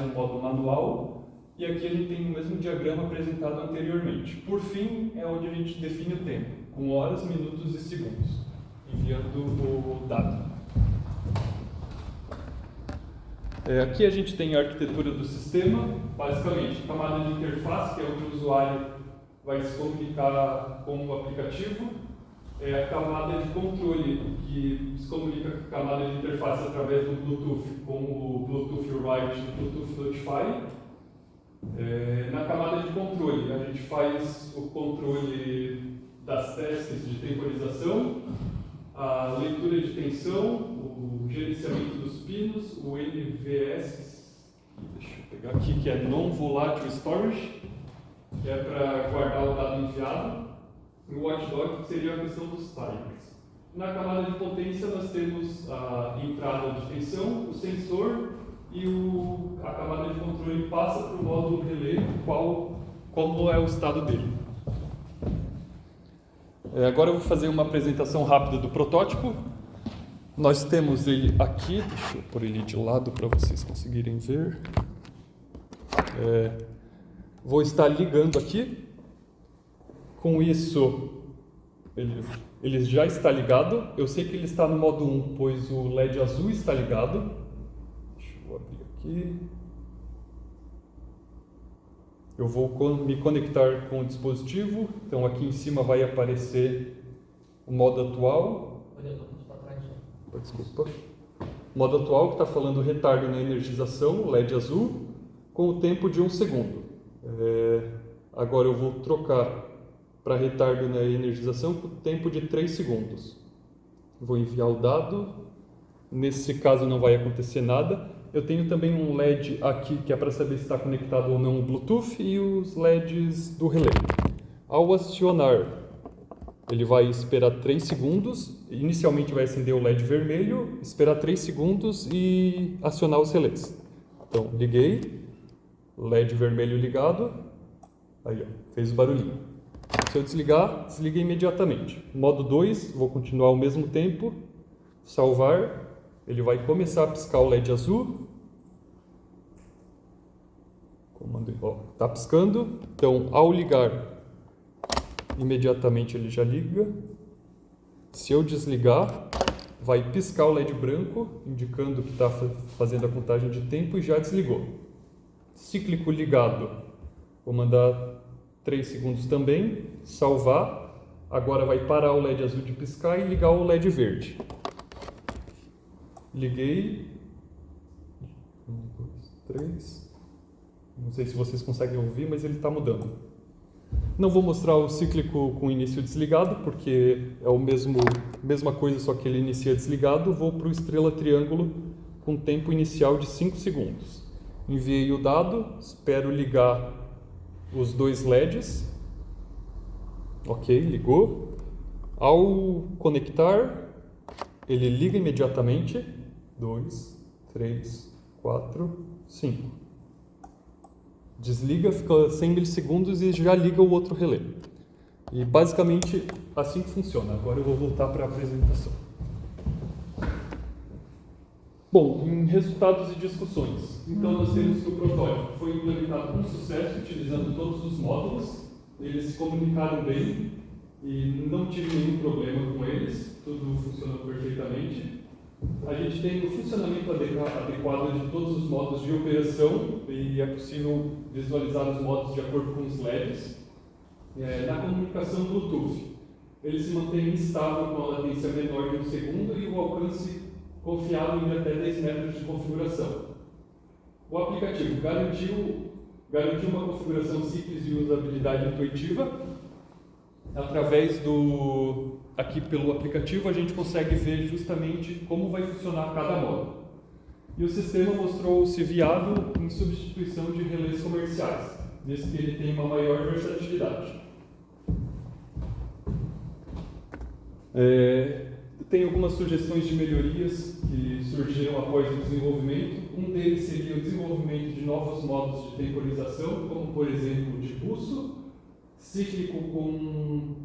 um modo manual, e aqui a gente tem o mesmo diagrama apresentado anteriormente. Por fim, é onde a gente define o tempo, com horas, minutos e segundos, enviando o dado. Aqui a gente tem a arquitetura do sistema, basicamente, camada de interface, que é onde o usuário vai se comunicar com o aplicativo. A camada de controle, que se comunica com a camada de interface através do Bluetooth, como o Bluetooth Write e o Bluetooth Notify. Na camada de controle, a gente faz o controle das tasks de temporização, a leitura de tensão, o gerenciamento dos pinos, o NVS, deixa eu pegar aqui, que é Non-Volatile Storage, que é para guardar o dado enviado. O watchdog, que seria a questão dos timers. Na camada de potência nós temos a entrada de tensão, o sensor e a camada de controle passa para o módulo relay, como é o estado dele. Agora eu vou fazer uma apresentação rápida do protótipo. Nós temos ele aqui, deixa eu pôr ele de lado para vocês conseguirem ver. Vou estar ligando aqui. Com isso, ele já está ligado. Eu sei que ele está no modo 1, pois o LED azul está ligado. Deixa eu abrir aqui. Eu vou me conectar com o dispositivo. Então aqui em cima vai aparecer o modo atual. Desculpa. O modo atual que está falando retardo na energização, LED azul, com o tempo de 1 segundo. Agora eu vou trocar para retardo na energização com o tempo de 3 segundos. Vou enviar o dado, Nesse caso não vai acontecer nada. Eu tenho também um LED aqui que é para saber se está conectado ou não o Bluetooth e os LEDs do relé. Ao acionar, ele vai esperar 3 segundos, inicialmente vai acender o LED vermelho, esperar 3 segundos e acionar os relés. Então, liguei, LED vermelho ligado, aí ó, fez o barulhinho. Se eu desligar, desliga imediatamente. Modo 2, vou continuar ao mesmo tempo, salvar, ele vai começar a piscar o LED azul. Comando, ó, tá piscando, então ao ligar, imediatamente ele já liga. Se eu desligar, vai piscar o LED branco, indicando que está fazendo a contagem de tempo e já desligou. Cíclico ligado, vou mandar 3 segundos também, salvar. Agora vai parar o LED azul de piscar e ligar o LED verde. Liguei. 1, 2, 3. Não sei se vocês conseguem ouvir, mas ele está mudando. Não vou mostrar o cíclico com início desligado, porque é o mesma coisa, só que ele inicia desligado. Vou para o estrela triângulo com tempo inicial de 5 segundos. Enviei o dado, espero ligar os 2 LEDs. Ok, ligou. Ao conectar, ele liga imediatamente. 2, 3, 4, 5. Desliga, fica 100 milissegundos e já liga o outro relé. E basicamente assim que funciona. Agora eu vou voltar para a apresentação. Bom, em resultados e discussões. Então nós temos que o protótipo foi implementado com sucesso, utilizando todos os módulos. Eles se comunicaram bem e não tive nenhum problema com eles. Tudo funcionou perfeitamente. A gente tem o funcionamento adequado de todos os modos de operação e é possível visualizar os modos de acordo com os LEDs. Na comunicação Bluetooth, ele se mantém estável com a latência menor de 1 segundo e o alcance confiável em até 10 metros de configuração. O aplicativo garantiu uma configuração simples e usabilidade intuitiva. Aqui pelo aplicativo a gente consegue ver justamente como vai funcionar cada modo. E o sistema mostrou-se viável em substituição de relés comerciais, visto que ele tem uma maior versatilidade. Tem algumas sugestões de melhorias que surgiram após o desenvolvimento. Um deles seria o desenvolvimento de novos modos de temporização, como por exemplo de pulso, cíclico com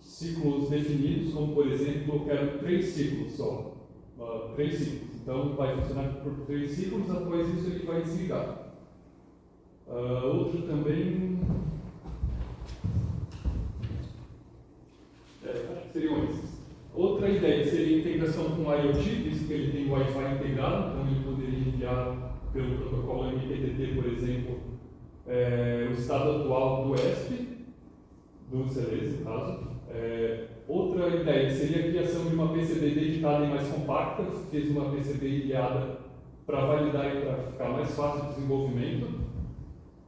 ciclos definidos, como por exemplo, eu quero 3 ciclos só. 3 ciclos. Então vai funcionar por 3 ciclos, após isso ele vai desligar. Outro também. Acho que seriam esses. Outra ideia seria a integração com o IoT, visto que ele tem o Wi-Fi integrado, então ele poderia enviar pelo protocolo MQTT, por exemplo, o estado atual do ESP, do CLEs, no caso. Outra ideia seria a criação de uma PCB dedicada e mais compacta, fez uma PCB ilhada para validar e para ficar mais fácil o desenvolvimento.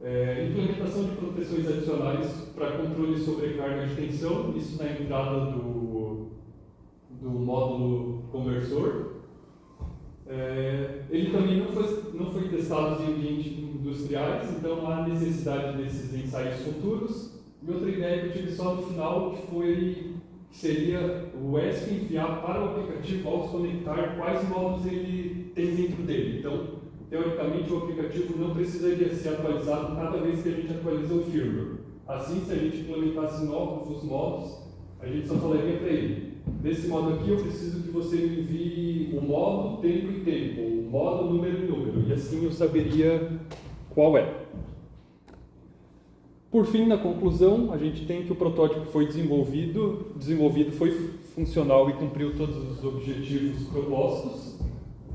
Implementação de proteções adicionais para controle e sobrecarga de tensão, isso na entrada do módulo conversor. Ele também não foi testado em ambientes industriais, então há necessidade desses ensaios futuros. E outra ideia que eu tive só no final, que seria o ESP enviar para o aplicativo, ao se conectar, quais módulos ele tem dentro dele. Então, teoricamente, o aplicativo não precisaria ser atualizado cada vez que a gente atualiza o firmware. Assim, se a gente implementasse novos modos, a gente só falaria para ele: desse modo aqui, eu preciso que você me envie o modo, tempo e tempo, o modo, número e número. E assim eu saberia qual é. Por fim, na conclusão, a gente tem que o protótipo foi desenvolvido foi funcional e cumpriu todos os objetivos propostos.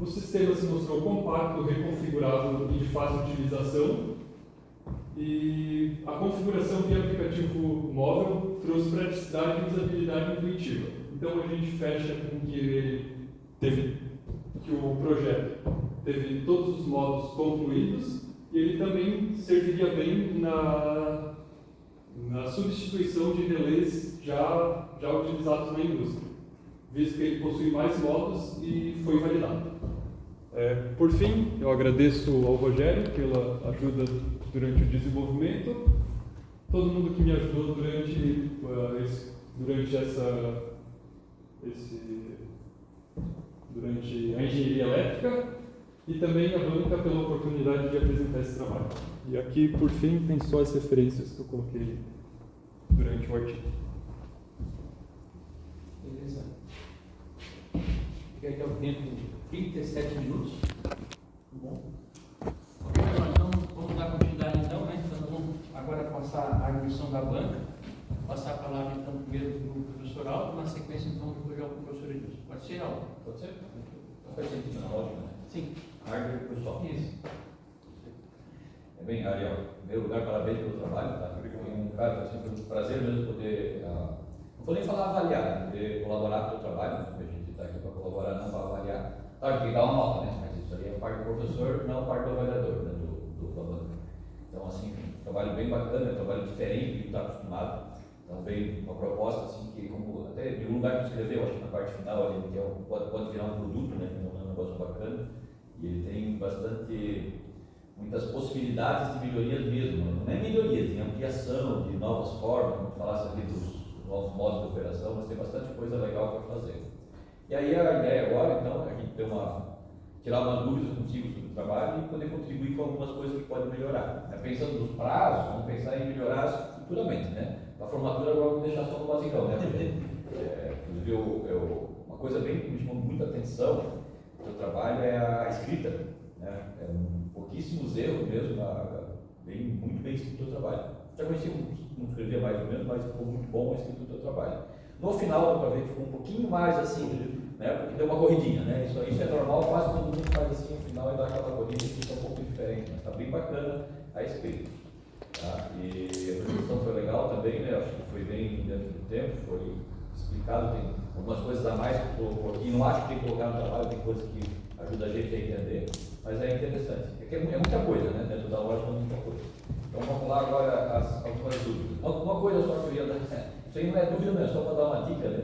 O sistema se mostrou compacto, reconfigurável e de fácil utilização. E a configuração via aplicativo móvel trouxe praticidade e usabilidade intuitiva. Então a gente fecha com que o projeto teve todos os modos concluídos. E ele também serviria bem na substituição de relés já utilizados na indústria, visto que ele possui mais módulos e foi validado. Por fim, eu agradeço ao Rogério pela ajuda durante o desenvolvimento, todo mundo que me ajudou durante a engenharia elétrica e também a Blanca pela oportunidade de apresentar esse trabalho. E aqui, por fim, tem só as referências que eu coloquei durante o artigo. Beleza. Fica aqui ao tempo 37 minutos. Bom. Ok, pessoal, então vamos dar continuidade então, né? Então nós vamos agora passar a arguição da banca, passar a palavra então primeiro para o professor Aldo, na sequência então depois ao professor Edilson. Pode ser, Aldo? Pode ser? Faz sentido, não, ótimo, né? Sim. Árvore pessoal. Isso. Bem, Ariel, em primeiro lugar, parabéns pelo trabalho, tá? Foi sempre um prazer mesmo poder, não vou nem falar avaliar, né? Poder colaborar com o teu trabalho, porque a gente está aqui para colaborar, não para avaliar. Claro, tem que dar uma nota, né? Mas isso aí é parte do professor, não parte do avaliador, né? Da banca. Então, assim, um trabalho bem bacana, um trabalho diferente do que está acostumado. Então, veio uma proposta, assim, que como até de um lugar que escreveu, acho que na parte final ali, que pode virar um produto, né? Que é um negócio bacana. E ele tem muitas possibilidades de melhorias mesmo, né? Não é melhorias, tem ampliação de novas formas, como falasse ali dos novos modos de operação, mas tem bastante coisa legal para fazer. E aí a ideia agora, então, é a gente tirar umas dúvidas contigo sobre o trabalho e poder contribuir com algumas coisas que podem melhorar. Pensando nos prazos, vamos pensar em melhorar futuramente, né? A formatura agora vamos deixar só no basicão, né? Inclusive, uma coisa bem que me chamou muita atenção do trabalho é a escrita, né? Pouquíssimos erros mesmo, muito bem escrito o trabalho. Já conheci não escrevia mais ou menos, mas ficou muito bom a escrita do trabalho. No final, para ver, ficou um pouquinho mais assim, né? Porque deu uma corridinha, né? Isso é normal, quase todo mundo faz assim no final e dá aquela corrida e fica um pouco diferente, mas está bem bacana a escrita. Tá? E a apresentação foi legal também, né? Acho que foi bem dentro do tempo, foi explicado, tem algumas coisas a mais que eu coloquei, não acho que tem que colocar no trabalho, tem coisas que ajudam a gente a entender, mas é interessante. É muita coisa, né? Dentro da loja é muita coisa. Então vamos lá agora algumas dúvidas. Uma coisa só que eu ia dar, isso aí não é dúvida, não é só para dar uma dica, né?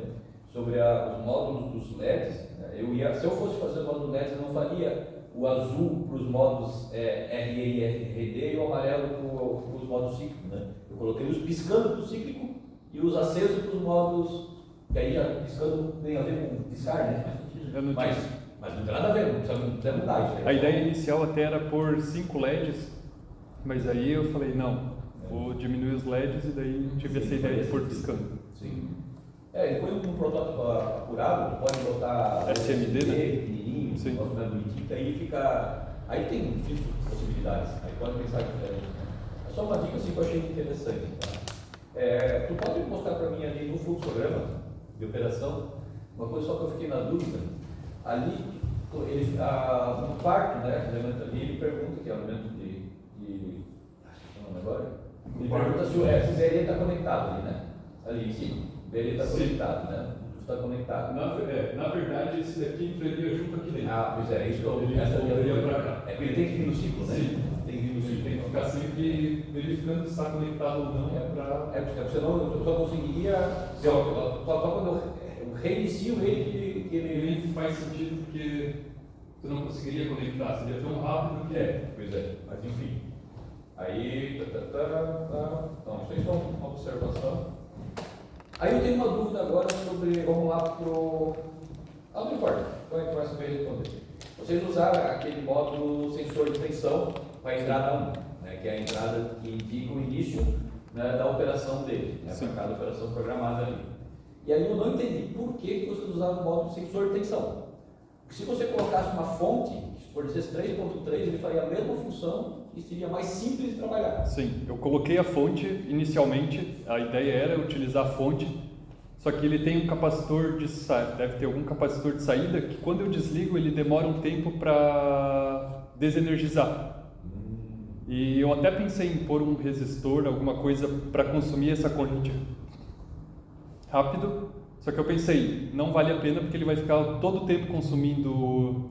Sobre os módulos dos LEDs. Né? Se eu fosse fazer o módulo LEDs, eu não faria o azul para os módulos RE e RD e o amarelo para os módulos cíclicos, né? Eu coloquei os piscando para o cíclico e os acesos para os módulos, que aí já piscando tem a ver com piscar, né? Mas não tem nada a ver, não precisa mudar isso aí. A ideia inicial até era por 5 LEDs, mas aí eu falei, não, vou diminuir os LEDs e daí tive essa ideia de pôr piscando. Sim. Depois um protótipo apurado, tu pode botar SMD, né? pequenininho, um negócio mais bonitinho, que aí fica. Aí tem um tipo de possibilidades, aí pode pensar diferente. Né? É só uma dica assim que eu achei interessante. Tá? Tu pode mostrar para mim ali no fluxograma de operação, uma coisa só que eu fiquei na dúvida. Ali, no quarto, né, elemento ali, ele pergunta, que é o elemento acho que é o nome agora, ele pergunta se o VLE está conectado ali, né? Ali em cima. O VLE está conectado, né? Está conectado. Na verdade, esse daqui entraria junto aqui dentro. Pois é, isso que eu voltaria para cá. É porque ele tem que vir no ciclo, né? Sim. Tem que vir no ciclo. Tem que ficar sempre verificando se está conectado ou não. Porque senão eu só conseguiria. Só quando eu reinicio ele que ele faz sentido porque tu não conseguiria conectar, seria tão rápido que. Pois é, mas enfim. Aí. Então, isso aí só uma observação. Aí eu tenho uma dúvida agora sobre. Vamos lá pro. Não importa, como é que vai saber responder? Vocês usaram aquele módulo sensor de tensão para a entrada 1, né, que é a entrada que indica o início, né, da operação dele, né, para cada operação programada ali. E aí eu não entendi por que vocês usaram o módulo sensor de tensão. Porque se você colocasse uma fonte, que fornecesse 3.3, ele faria a mesma função e seria mais simples de trabalhar. Sim, eu coloquei a fonte inicialmente, a ideia era utilizar a fonte, só que ele tem um capacitor de saída, deve ter algum capacitor de saída, que quando eu desligo ele demora um tempo para desenergizar. E eu até pensei em pôr um resistor, alguma coisa para consumir essa corrente rápido, só que eu pensei, não vale a pena porque ele vai ficar todo o tempo consumindo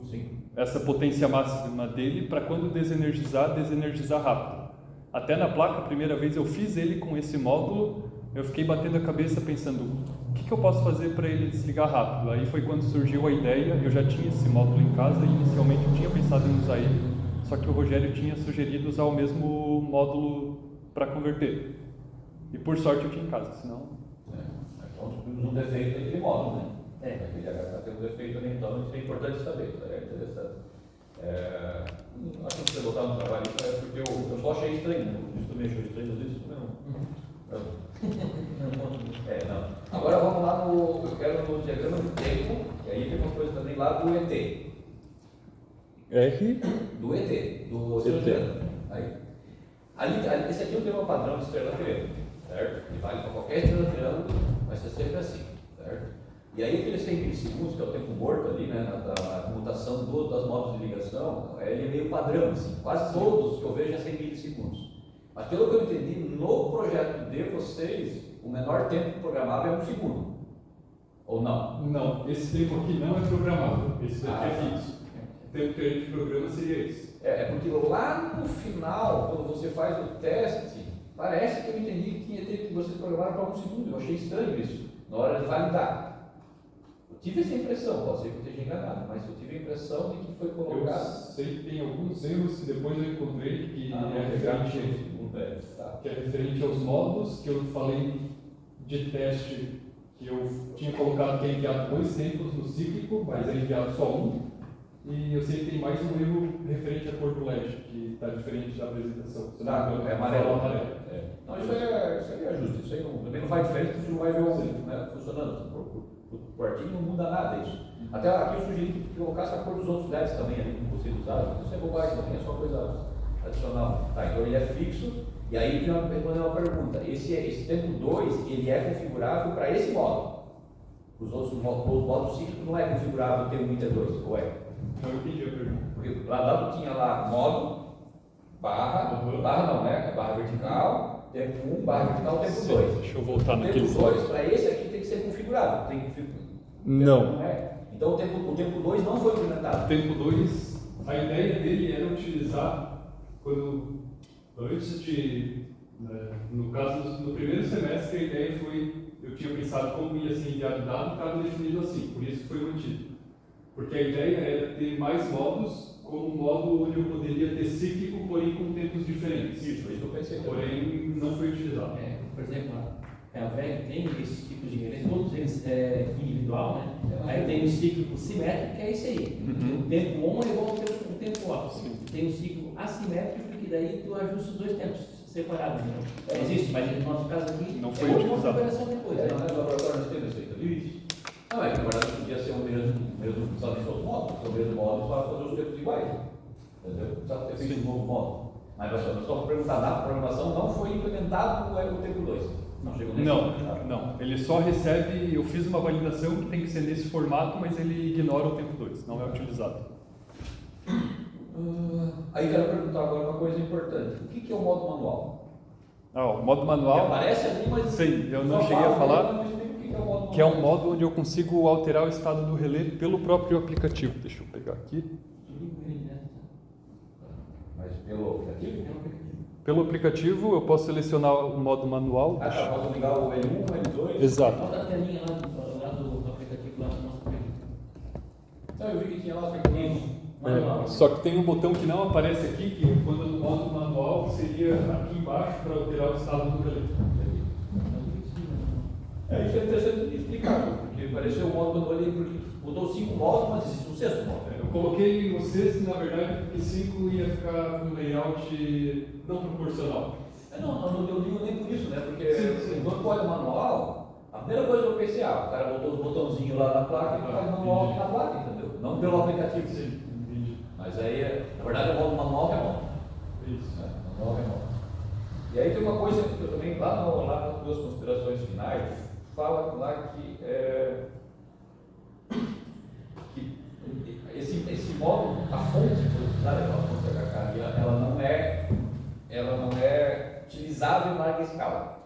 essa potência máxima dele para quando desenergizar rápido. Até na placa, a primeira vez eu fiz ele com esse módulo eu fiquei batendo a cabeça pensando, o que eu posso fazer para ele desligar rápido? Aí foi quando surgiu a ideia, eu já tinha esse módulo em casa e inicialmente eu tinha pensado em usar ele, só que o Rogério tinha sugerido usar o mesmo módulo para converter. E por sorte eu tinha em casa, senão... Então descobrimos um defeito daquele módulo, né? É. Aquele HK tem um defeito ali, então isso é importante saber, é interessante. Acho que você botar no trabalho isso é porque eu só achei estranho, né? Isso também achou estranho, às vezes não. Agora vamos lá eu quero no diagrama do tempo, e aí tem uma coisa também lá do ET. R? Do ET, do triângulo. Ali, esse aqui é o tema padrão de estrela triângulo, certo? Ele vale para qualquer estrela triângulo, vai ser sempre assim, certo? E aí aqueles 100 milissegundos, que é o tempo morto ali, né, na comutação das modos de ligação, ele é meio padrão, assim, quase todos que eu vejo é 100 milissegundos. Mas pelo que eu entendi, no projeto de vocês, o menor tempo programável é 1 segundo. Ou não? Não, esse tempo aqui não é programável, esse daqui é fixo. O tempo que a gente programa seria esse. É porque lá no final, quando você faz o teste, parece que eu entendi que tinha tempo que vocês programaram para 1 segundo. Eu achei estranho isso, na hora de validar. Eu tive essa impressão, pode ser que eu esteja enganado, mas eu tive a impressão de que foi colocado. Eu sei que tem alguns erros que depois eu encontrei que que é referente aos módulos que eu falei de teste, que eu tinha colocado que é enviado 2 tempos no cíclico, mas é enviado só 1. E eu sei que tem mais um erro referente à cor do LED, que está diferente da apresentação. É amarelo. Não, isso aí é justo, isso aí também não faz diferença, porque você não vai ver o funcionando. O artigo não muda nada isso. Até aqui eu sugeri que colocasse a cor dos outros LEDs também ali, como vocês usaram. Isso é bobagem também, é só coisa adicional. Tá, então ele é fixo, e aí eu responder uma pergunta. Esse tempo 2, ele é configurável para esse módulo. Os outros módulos cíclicos não é configurável T1 e T2, ou é? Não entendi a pergunta. Porque lá tinha lá módulo, barra não, né? Barra vertical, tempo 1, barra vertical, tempo 2. Deixa eu voltar naquele slide. O tempo 2, para esse aqui tem que ser configurado. Não. Então o tempo 2 não foi implementado. O tempo 2, a ideia dele era utilizar antes de, no caso, no primeiro semestre, a ideia foi, eu tinha pensado como ia ser enviado o dado, estava definido assim, por isso que foi mantido. Porque a ideia era ter mais modos, como um modo onde eu poderia ter cíclico, porém com tempos diferentes. Isso que eu pensei. Porém, não foi utilizado. Por exemplo, a VEG tem esses tipos de relé, todos eles individual, né? Aí tem o cíclico simétrico, que é esse aí. O tempo on é igual ao tempo off. Tem o ciclo assimétrico, que daí tu ajusta os 2 tempos separados. Né? Existe, mas no nosso caso aqui não foi outra utilizado. configuração depois. No laboratório nós temos isso aí também. Isso. Não, na verdade podia ser o mesmo só de outro modo, o mesmo modo só fazer os tempos iguais. Entendeu? Não precisava ter feito um novo modo. Mas só para perguntar, na programação não foi implementado o tempo 2. Não chegou nesse Não. Ele só recebe, eu fiz uma validação que tem que ser nesse formato, mas ele ignora o tempo 2, não é utilizado. Aí quero perguntar agora uma coisa importante. O que é o modo manual? O modo manual. Que aparece ali, mas. Sim, eu não cheguei a falar. Que é um modo modo onde eu consigo alterar o estado do relé pelo próprio aplicativo. Deixa eu pegar aqui. Mas pelo aplicativo? Pelo aplicativo eu posso selecionar o modo manual. Posso ligar o L1, L2? Exato. Olha a telinha lá do aplicativo lá do nosso aplicativo. Então eu vi que tinha lá feito Só que tem um botão que não aparece aqui, que quando no modo manual seria aqui embaixo para alterar o estado do relé. Isso é interessante de explicar, porque pareceu o modo manual ali, porque mudou 5 modos, mas existe um 6º modo. Eu coloquei o 6º, na verdade, porque 5 ia ficar com layout não proporcional. Não digo nem por isso, né? Porque sim. quando olha o manual, a primeira coisa que eu pensei, o cara botou os botãozinhos lá na placa e faz manual na placa, entendeu? Não pelo aplicativo. Sim, entendi. Mas aí, na verdade, é o modo manual remoto. Isso. Manual remoto. E aí tem uma coisa que eu também, lá nas duas considerações finais, fala lá que esse modo, a fonte utilizada pela fonte HK, ela não é utilizável em larga escala.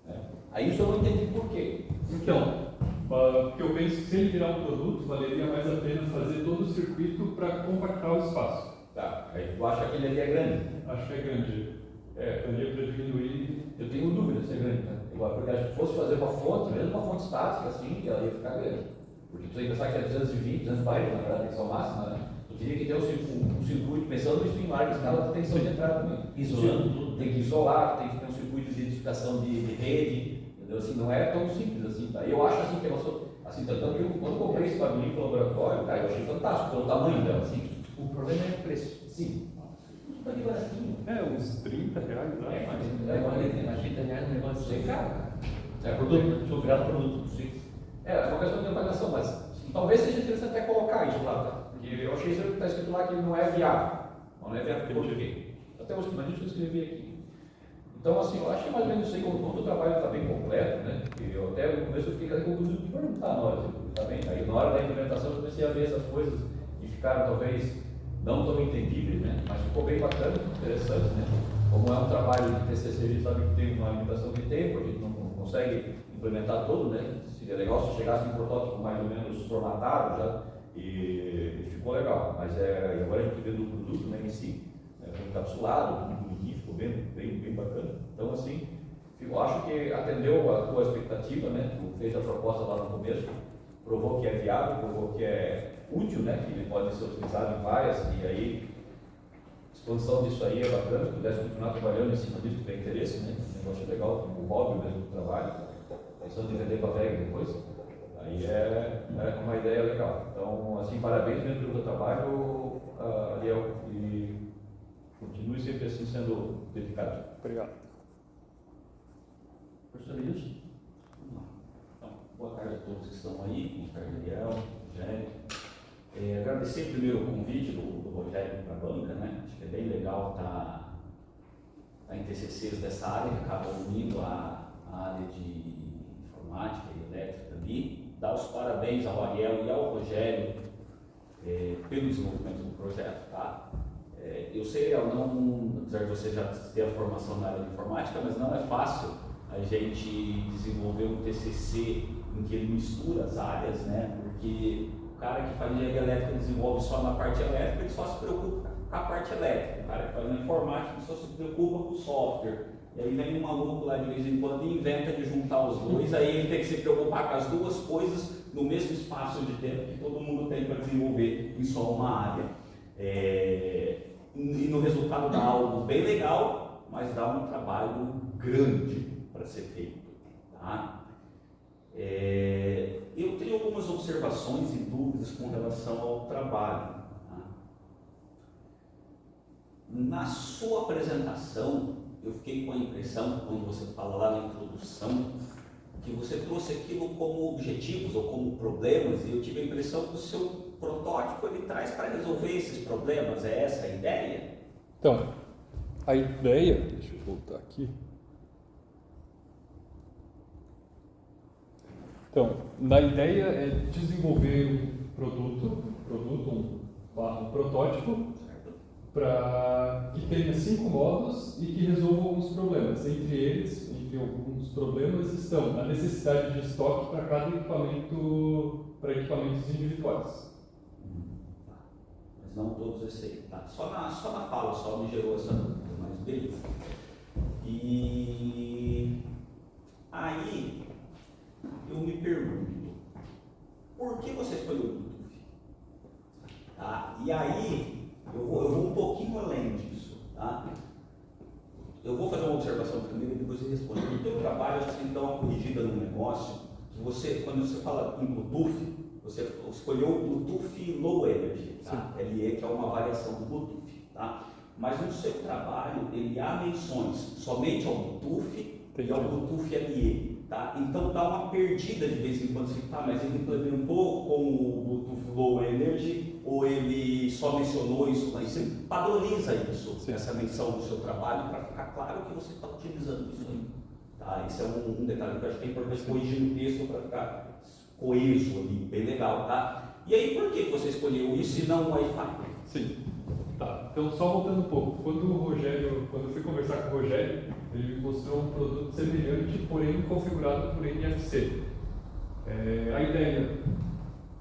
Né? Aí isso eu não entendi por quê. Então, porque eu penso que se ele virar um produto, valeria mais a pena fazer todo o circuito para compactar o espaço. Tá, aí tu acha que ele ali é grande? Acho que é grande. daria para diminuir. Eu tenho dúvida se é grande, né? Igual, porque se fosse fazer uma fonte, mesmo uma fonte estática, assim, ela ia ficar grande. Porque tu tem que pensar que é 220, 240, na verdade, tensão máxima, né? Tu teria que ter um circuito, pensando nisso em larga escala de tensão de entrada também. Isolando tudo. Tem que isolar, tem que ter um circuito de identificação de rede, entendeu? Assim, não é tão simples assim, tá? Eu acho assim que ela só, assim, tanto que quando eu comprei esse bagulho pro laboratório, cara, eu achei fantástico pelo tamanho dela, assim. O problema é o preço. Sim. Tudo tá de baratinho. Uns R$30, né? Mas 30 reais é um negócio Sei, caro. cara. É produto, sou criado produto, sim. É uma questão de avaliação, mas talvez seja interessante até colocar isso lá, tá? Porque eu achei que está escrito lá que não é viável. Não é viável por quê? Até hoje, mas isso eu escrevi aqui. Então, assim, eu achei mais ou menos isso aí, quando o trabalho está bem completo, né? E eu até no começo eu fiquei com a conclusão de perguntar na hora, tá bem? Aí na hora da implementação eu comecei a ver essas coisas e ficaram talvez não tão entendíveis, né? Mas ficou bem bacana, interessante, né? Como é um trabalho de TCC, a gente sabe que tem uma limitação de tempo, a gente não consegue implementar todo, né? Seria legal se chegasse um protótipo mais ou menos formatado já e ficou legal. Mas agora a gente vê do produto, né, em si, encapsulado, tudo bonitinho, ficou bem bacana. Então, assim, eu acho que atendeu a tua expectativa, né? Tu fez a proposta lá no começo, provou que é viável, provou que é útil, né? Que ele pode ser utilizado em várias, e aí a expansão disso aí é bacana, se pudesse continuar trabalhando em cima disso, tem interesse, né? Um negócio legal, o hobby mesmo do trabalho, pensando em vender para a VEG depois, aí é uma ideia legal. Então, assim, parabéns mesmo pelo teu trabalho, Ariel, e continue sempre assim sendo dedicado. Obrigado. Professor Wilson? Então, boa tarde a todos que estão aí, boa tarde, Ariel, Rogério. Agradecer primeiro o convite do Rogério para a banca, né? Acho que é bem legal estar em TCCs dessa área, que acabam unindo a área de informática e elétrica ali. Dar os parabéns ao Ariel e ao Rogério pelo desenvolvimento do projeto, tá? Eu sei, Ariel, não, apesar de você já ter a formação na área de informática, mas não é fácil a gente desenvolver um TCC em que ele mistura as áreas, né? Porque o cara que faz engenharia elétrica desenvolve só na parte elétrica, ele só se preocupa com a parte elétrica. O cara que faz na informática, ele só se preocupa com o software. E aí vem um maluco lá de vez em quando e inventa de juntar os dois, aí ele tem que se preocupar com as duas coisas no mesmo espaço de tempo que todo mundo tem para desenvolver em só uma área. E no resultado dá algo bem legal, mas dá um trabalho grande para ser feito. Tá? Eu tenho algumas observações e dúvidas com relação ao trabalho. Tá? Na sua apresentação, eu fiquei com a impressão, quando você fala lá na introdução, que você trouxe aquilo como objetivos ou como problemas, e eu tive a impressão que o seu protótipo ele traz para resolver esses problemas. É essa a ideia? Então, a ideia, deixa eu voltar aqui. Então, na ideia é desenvolver um produto, um protótipo, para que tenha 5 modos e que resolva alguns problemas. Entre alguns problemas estão a necessidade de estoque para cada equipamento, para equipamentos individuais. Mas não todos eu sei. Tá? Só na fala só me gerou essa dúvida, mas beleza. E aí eu me pergunto, por que você escolheu o Bluetooth? Tá? E aí eu vou um pouquinho além disso. Tá? Eu vou fazer uma observação primeiro e depois eu respondo. No teu trabalho, você tem que dar uma corrigida no negócio. Que quando você fala em Bluetooth, você escolheu o Bluetooth Low Energy, tá? LE, que é uma variação do Bluetooth. Tá? Mas no seu trabalho, ele há menções somente ao Bluetooth e ao Bluetooth LE. Tá? Então dá uma perdida de vez em quando, tá, mas ele implementou com o Bluetooth Low Energy ou ele só mencionou isso, mas você padroniza isso, essa menção do seu trabalho, para ficar claro que você está utilizando isso aí. Tá? Esse é um detalhe que eu acho que é importante corrigir no texto para ficar coeso ali, bem legal. Tá? E aí, por que você escolheu isso e não o Wi-Fi? Sim. Tá, então só voltando um pouco, quando eu fui conversar com o Rogério, ele me mostrou um produto semelhante, porém configurado por NFC. A ideia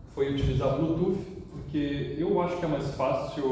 foi utilizar Bluetooth, porque eu acho que é mais fácil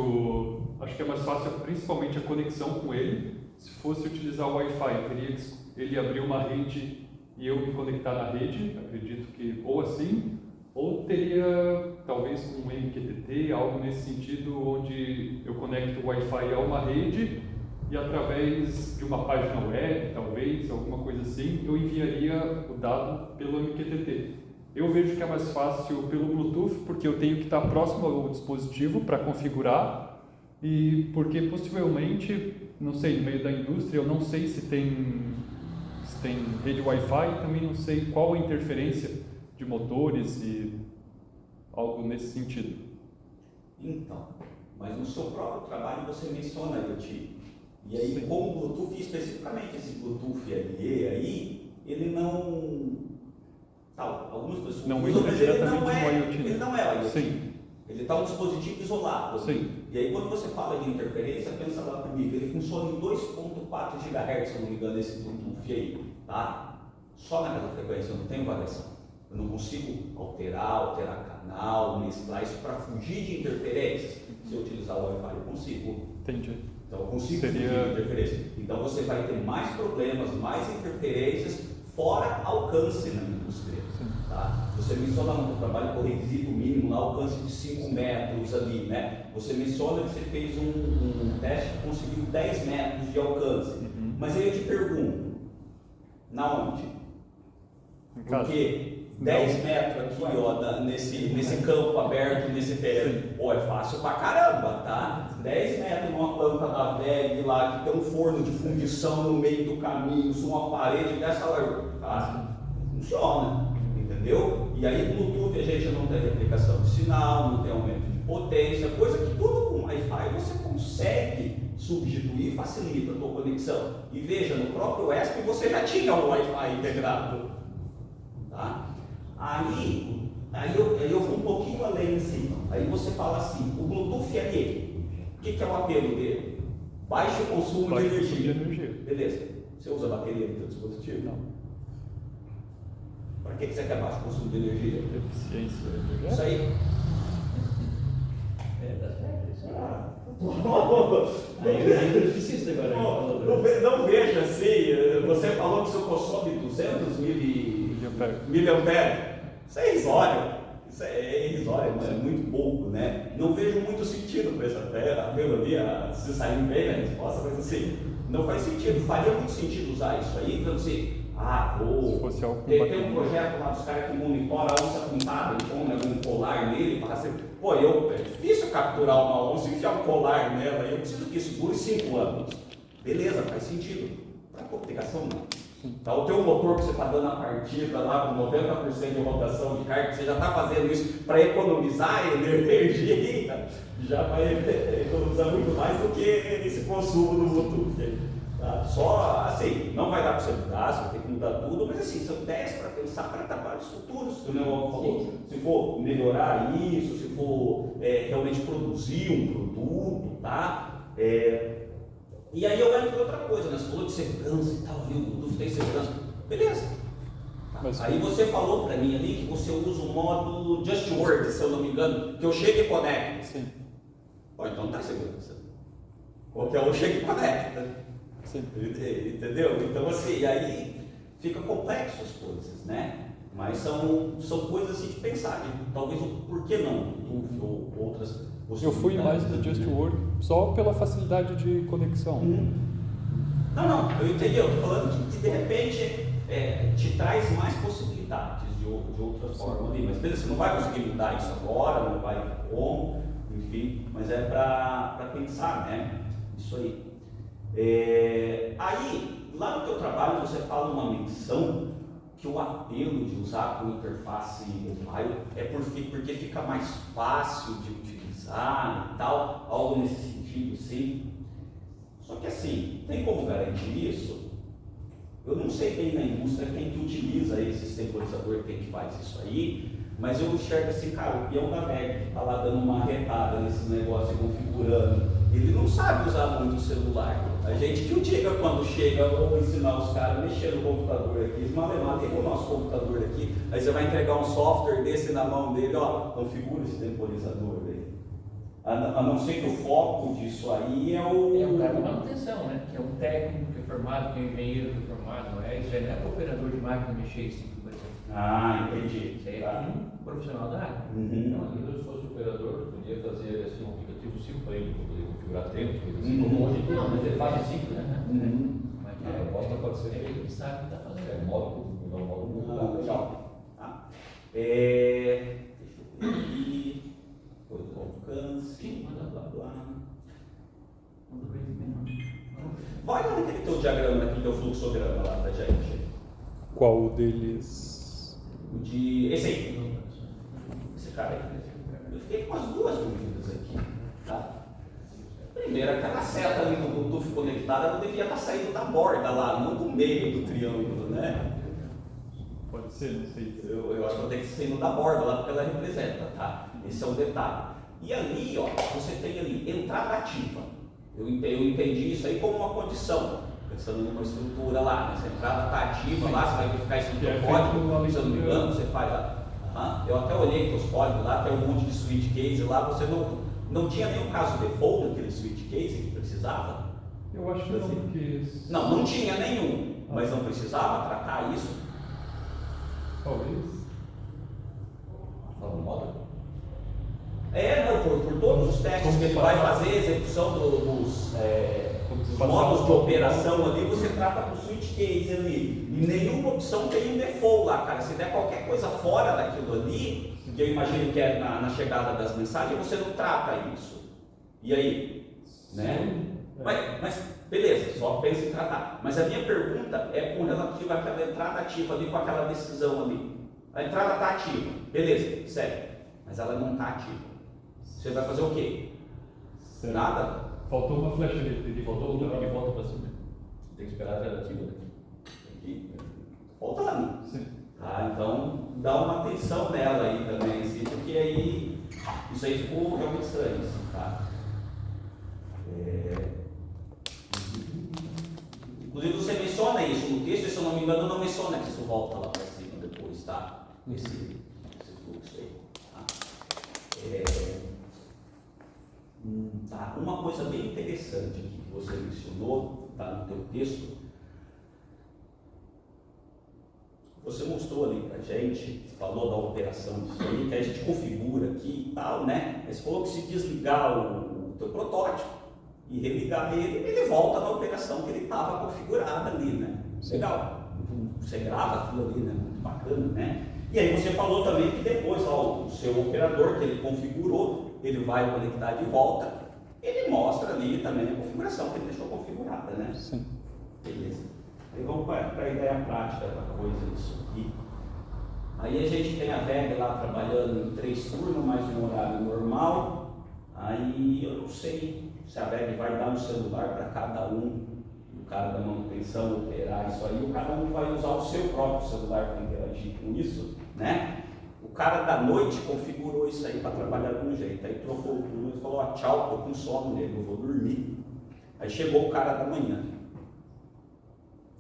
principalmente a conexão com ele, se fosse utilizar o Wi-Fi, teria que ele abrir uma rede e eu me conectar na rede, acredito que ou assim, ou teria talvez um MQTT, algo nesse sentido, onde eu conecto o Wi-Fi a uma rede e através de uma página web, talvez, alguma coisa assim, eu enviaria o dado pelo MQTT. Eu vejo que é mais fácil pelo Bluetooth, porque eu tenho que estar próximo ao dispositivo para configurar e porque possivelmente, não sei, no meio da indústria, eu não sei se tem rede Wi-Fi, também não sei qual a interferência de motores e algo nesse sentido. Então, mas no seu próprio trabalho você menciona IoT. E aí, Sim. como o Bluetooth, especificamente esse Bluetooth LE aí, ele não... Tal, algumas pessoas Não usam, entra mas ele diretamente não é, no IoT, né? ele não é IoT. Sim. Ele está um dispositivo isolado. Sim. E aí, quando você fala de interferência, pensa lá comigo, ele funciona em 2.4 GHz, se eu não me engano, esse Bluetooth aí, tá? Só naquela frequência, eu não tenho variação. Eu não consigo alterar canal, mesclar isso para fugir de interferências. Se eu utilizar o Wi-Fi, eu consigo. Entendi. Então, eu consigo fugir de interferência. Então, você vai ter mais problemas, mais interferências, fora alcance na indústria. Tá? Você menciona no trabalho com o requisito mínimo, lá, alcance de 5 metros ali, né? Você menciona que você fez um teste que conseguiu 10 metros de alcance. Mas aí eu te pergunto, na onde? Porque 10 metros aqui, ó, nesse campo aberto, nesse terreno, é fácil pra caramba, tá? 10 metros numa planta da VEG lá, que tem um forno de fundição no meio do caminho, uma parede dessa largura, tá? Funciona, entendeu? E aí, Bluetooth, a gente não tem replicação de sinal, não tem aumento de potência, coisa que tudo com Wi-Fi você consegue substituir e facilita a tua conexão. E veja, no próprio ESP você já tinha o Wi-Fi integrado, tá? Aí eu vou um pouquinho além assim. Aí você fala assim, o Bluetooth LE, o que é o apelo dele? Baixo consumo de energia. Beleza. Você usa bateria no seu dispositivo? Não. Para que você quer baixo consumo de energia? Eficiência. Isso aí. Não veja assim, você falou que seu consome 200 miliamperes. Isso é irrisório. Isso é irrisório, mas é muito pouco, né? Não vejo muito sentido para essa apelo ali, se sair bem a resposta, mas assim, não faz sentido. Faria muito sentido usar isso aí, então assim, Se fosse algo tem um projeto lá dos caras que monitora a onça pintada, e põe algum colar nele, para assim, pô, é difícil capturar uma onça e enfiar um colar nela, eu preciso que isso dure 5 anos. Beleza, faz sentido. Para comunicação não. Tá, o teu motor que você está dando a partida lá com 90% de rotação de carga, que você já está fazendo isso para economizar energia, já vai economizar muito mais do que esse consumo no Bluetooth. Tá? Só assim, não vai dar para você mudar, você vai ter que mudar tudo, mas assim, são ideias para pensar para trabalhos futuros, que o Leon falou. Se for melhorar isso, se for realmente produzir um produto, tá? E aí eu entro em outra coisa, né? Você falou de segurança e tal, ali o Bluetooth tem segurança. Beleza. Tá? Aí você falou para mim ali que você usa o modo Just Word, se eu não me engano, que eu chego e conecto. Sim. Pô, então não tá segurança. Qualquer um chega e conecta. Sim. Entendeu? Então assim, aí fica complexo as coisas, né? Mas são coisas assim de pensar, né? Talvez o porquê não, Bluetooth ou outras possibilidades. Eu fui mais do Just Word só pela facilidade de conexão. Não, eu entendi, eu estou falando que de repente te traz mais possibilidades de outra forma ali, mas beleza, você não vai conseguir mudar isso agora, não vai como, enfim, mas é para pensar, né? Isso aí. Aí, lá no teu trabalho você fala uma menção que o apelo de usar com interface mobile é porque fica mais fácil de utilizar e tal, algo nesse sentido, sim. Só que assim, tem como garantir isso? Eu não sei bem na indústria quem que utiliza esse temporizador, quem que faz isso aí, mas eu enxergo assim, cara, o peão da VEG que está lá dando uma retada nesse negócio, configurando, ele não sabe usar muito o celular. A gente que o diga quando chega, vou ensinar os caras a mexer no computador aqui, esmalemar, tem o nosso computador aqui, aí você vai entregar um software desse na mão dele, ó, configura esse temporizador aí. A não ser que o foco disso aí é o parte da manutenção, né? Que é um técnico que é formado, que é um engenheiro que é formado, não é? Isso aí não é para operador de máquina mexer isso, por exemplo. Ah, entendi. Isso aí é um profissional da área. Uhum. Então, se fosse operador, podia fazer assim, um aplicativo simples para ele, para poder configurar tempos, coisa assim. Uhum. Como hoje, não, mas ele faz assim, né? Uhum. Mas A proposta pode ser ele que sabe o que está fazendo. É modo Ah, legal. Tá. Deixa eu ver aqui. Coisa do alcance. Sim, blá blá blá. Não do crescimento. Vai lá naquele teu diagrama, naquele teu fluxograma lá pra gente. Qual deles? O de. Esse aí. Esse cara aí. Eu fiquei com as duas dúvidas aqui. Tá? Primeiro, aquela seta ali no Bluetooth conectada ela devia estar saindo da borda lá, não do meio do triângulo, né? Pode ser, não sei. Eu acho que ela tem que ser saindo da borda lá porque ela representa, tá? Esse é um detalhe. E ali, ó, você tem ali entrada ativa. Eu entendi isso aí como uma condição, pensando numa estrutura lá, né? Essa entrada está ativa lá, você vai verificar isso no Que é teu código, feito se eu não me engano, você faz lá. Eu até olhei os códigos lá, tem um monte de switch case lá, você não tinha nenhum caso default naquele switch case que precisava? Eu acho que não, porque... Não tinha nenhum, mas não precisava tratar isso? Talvez. Fala no modo? Por todos os testes que ele vai fazer, a execução dos modos de operação ali, você trata com o switch case ali. E nenhuma opção tem um default lá, cara. Se der qualquer coisa fora daquilo ali, que eu imagino que é na chegada das mensagens, você não trata isso. E aí? Né? Mas beleza, só pensa em tratar. Mas a minha pergunta é com relativo àquela entrada ativa ali, com aquela decisão ali. A entrada está ativa, beleza, segue. Mas ela não está ativa. Você vai fazer o quê? Certo. Nada? Faltou uma flecha ali. Ele voltou o loop de volta para cima. Tem que esperar a relativa. Faltando. Sim. Então dá uma atenção nela aí também, assim, porque aí isso aí ficou realmente estranho, assim, tá? Inclusive você menciona isso no texto, e se eu não me engano não menciona que isso volta lá para cima depois, tá? Esse fluxo aí. Tá? Uma coisa bem interessante aqui que você mencionou, tá no teu texto, você mostrou ali pra gente, falou da operação disso aí, que a gente configura aqui e tal, né? Mas falou que se desligar o teu protótipo e religar ele volta na operação que ele estava configurada ali, né? Sim. Legal. Você grava aquilo ali, né? Muito bacana, né? E aí você falou também que depois ó, o seu operador que ele configurou, ele vai conectar de volta, ele mostra ali também a configuração que ele deixou configurada, né? Sim. Beleza. Aí vamos para a ideia prática da coisa disso aqui. Aí a gente tem a VEG lá trabalhando em 3 turnos, mais um horário normal. Aí eu não sei se a VEG vai dar um celular para cada um, o cara da manutenção operar isso aí, o cada um vai usar o seu próprio celular para interagir com isso, né? O cara da noite configurou isso aí para trabalhar de um jeito, aí trocou o turno e falou, ó, tchau, tô com sono nele, eu vou dormir. Aí chegou o cara da manhã.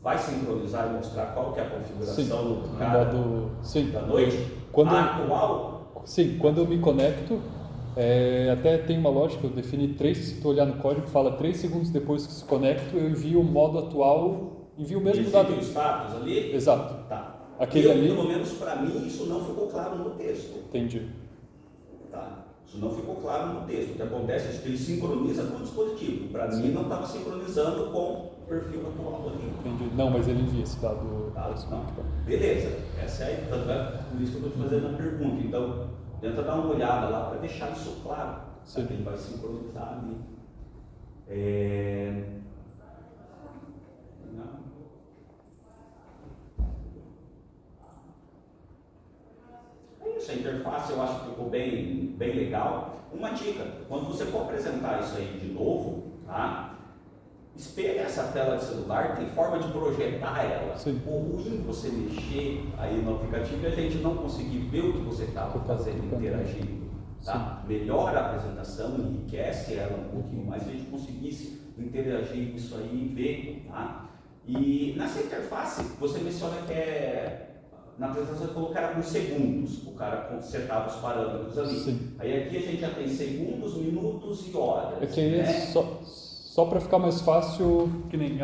Vai sincronizar e mostrar qual que é a configuração do cara da noite? Atual? Sim, quando eu me conecto, até tem uma lógica, eu defini 3, se tu olhar no código, fala 3 segundos depois que se conecto, eu envio o modo atual, envio o mesmo dado. O status ali? Exato. Tá. Aquele ali... Pelo menos para mim, isso não ficou claro no texto. Entendi. Tá. Isso não ficou claro no texto. O que acontece é que ele sincroniza com o dispositivo. Para mim, não estava sincronizando com o perfil atual ali. Entendi. Não, mas ele envia esse dado. Não. Beleza. Essa é por isso que eu estou te fazendo a pergunta. Então, tenta dar uma olhada lá para deixar isso claro. Sim. Que ele vai sincronizar ali. Não. Essa interface eu acho que ficou bem legal. Uma dica, quando você for apresentar isso aí de novo, tá? Espelha essa tela de celular, tem forma de projetar ela. Sim. O ruim você mexer aí no aplicativo e a gente não conseguir ver o que você estava fazendo, interagindo. Tá? Melhora a apresentação, enriquece ela um pouquinho mais, se a gente conseguisse interagir com isso aí e ver. Tá? E nessa interface, você menciona que na apresentação você falou que era por segundos, o cara consertava os parâmetros ali. Sim. Aí aqui a gente já tem segundos, minutos e horas. É que aí né? é Só para ficar mais fácil, que nem,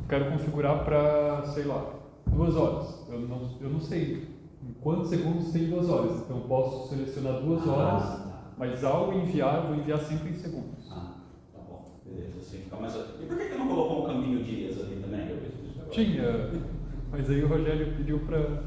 quero configurar para, sei lá, 2 horas. Eu não sei em quantos segundos tem 2 horas, então eu posso selecionar 2 horas, mas ao enviar, vou enviar sempre em segundos. Tá bom, beleza, assim fica mais... E por que não colocou um campinho dias ali também? Tinha, mas aí o Rogério pediu para...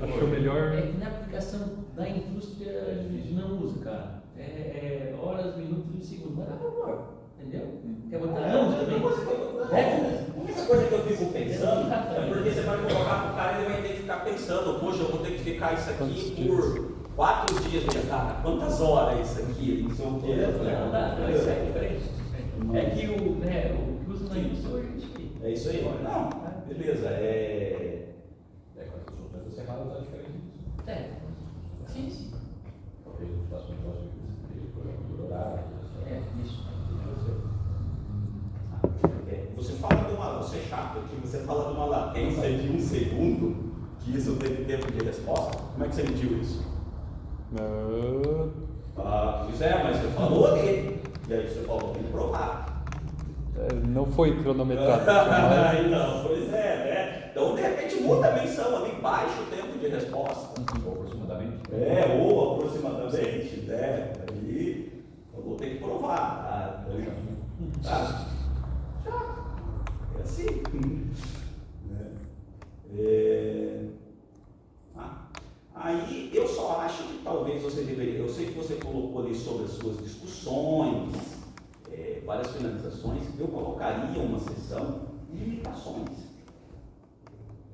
achou melhor... É que na aplicação da indústria a gente não usa, cara. É horas, minutos e segundos. Mas dá pra pôr, entendeu? Quer botar anos também? A única coisa que eu fico pensando é porque você vai colocar pro cara e ele vai ter que ficar pensando, poxa, eu vou ter que ficar isso aqui por 4 dias, cara, quantas horas isso aqui? Não sei o quê. Não dá, isso é diferente. É que o que usa na indústria hoje a gente... É isso aí? Não, beleza. Com as soluções você vai usar diferente disso. Sim. Talvez os próximos negócios de programa de horário. Isso. Você fala de uma, você é chato aqui, você fala de uma latência de 1 segundo, que isso teve tempo de resposta. Como é que você mediu isso? Pois é, mas você falou dele. E aí você falou, tem que provar. Não foi cronometrado. Então, pois é, né? Então, de repente, muda a menção ali, baixa o tempo de resposta. Ou aproximadamente. Ou aproximadamente, né? Aí eu vou ter que provar. Tá? É assim. Aí eu só acho que talvez você deveria. Eu sei que você colocou ali sobre as suas discussões, várias finalizações. Eu colocaria uma seção de limitações.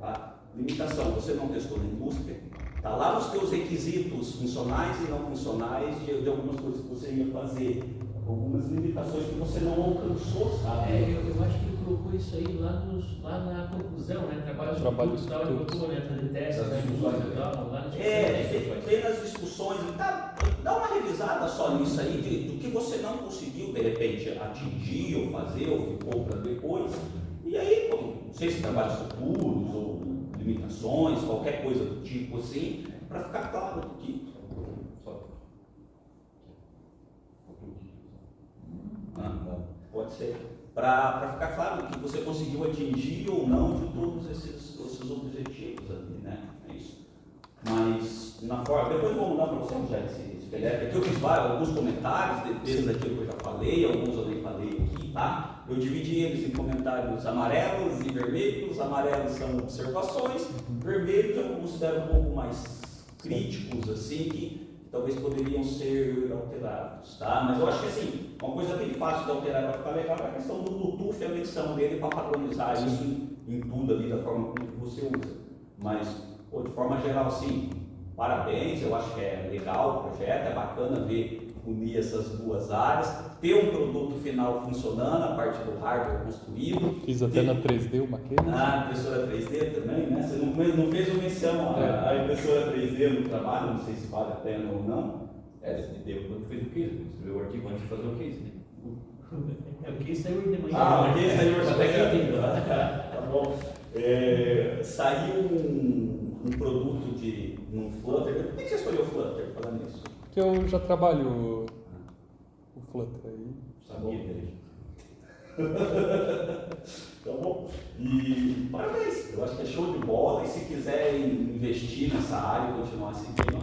Tá? Limitação, você não testou na indústria. Está lá nos teus requisitos funcionais e não funcionais de algumas coisas que você ia fazer. Algumas limitações que você não alcançou, sabe? Eu acho que ele colocou isso aí lá na conclusão, né? Trabalho de tal, ele botou, né? Fazer testes, né? Lá nas tem nas discussões, dá uma revisada só nisso aí, do que você não conseguiu, de repente, atingir ou fazer, ou ficou para depois. E aí, não sei se trabalhos futuros ou limitações, qualquer coisa do tipo assim, para ficar claro que... Pode ser. Para ficar claro que você conseguiu atingir ou não de todos esses objetivos ali, né? É isso. Mas, na forma, depois eu vou mandar para você já esse PDF. Aqui eu fiz alguns comentários, desses daquilo que eu já falei, alguns eu nem falei aqui, tá? Eu dividi eles em comentários amarelos e vermelhos. Os amarelos são observações, vermelhos eu considero um pouco mais críticos, assim, que talvez poderiam ser alterados, tá? Mas eu acho que assim, uma coisa bem fácil de alterar para ficar legal é a questão do Bluetooth e a menção dele para padronizar isso em tudo ali da forma como você usa. Mas, de forma geral, sim, parabéns, eu acho que é legal o projeto, é bacana ver unir essas duas áreas, ter um produto final funcionando, a parte do hardware construído. Fiz até na 3D o maquete. Impressora 3D também, né? Você não fez uma menção à impressora 3D no trabalho, não sei se vale a pena ou não. Deu quando fez o case, escreveu o artigo antes de fazer o case, né? O que saiu de manhã. O que saiu hoje de manhã. Tá Tá bom. Saiu um produto num Flutter. Por que você escolheu o Flutter falando nisso? Que eu já trabalho o Flutter aí. Sabia dele. Tá bom? E parabéns, eu acho que é show de bola. E se quiserem investir nessa área e continuar seguindo,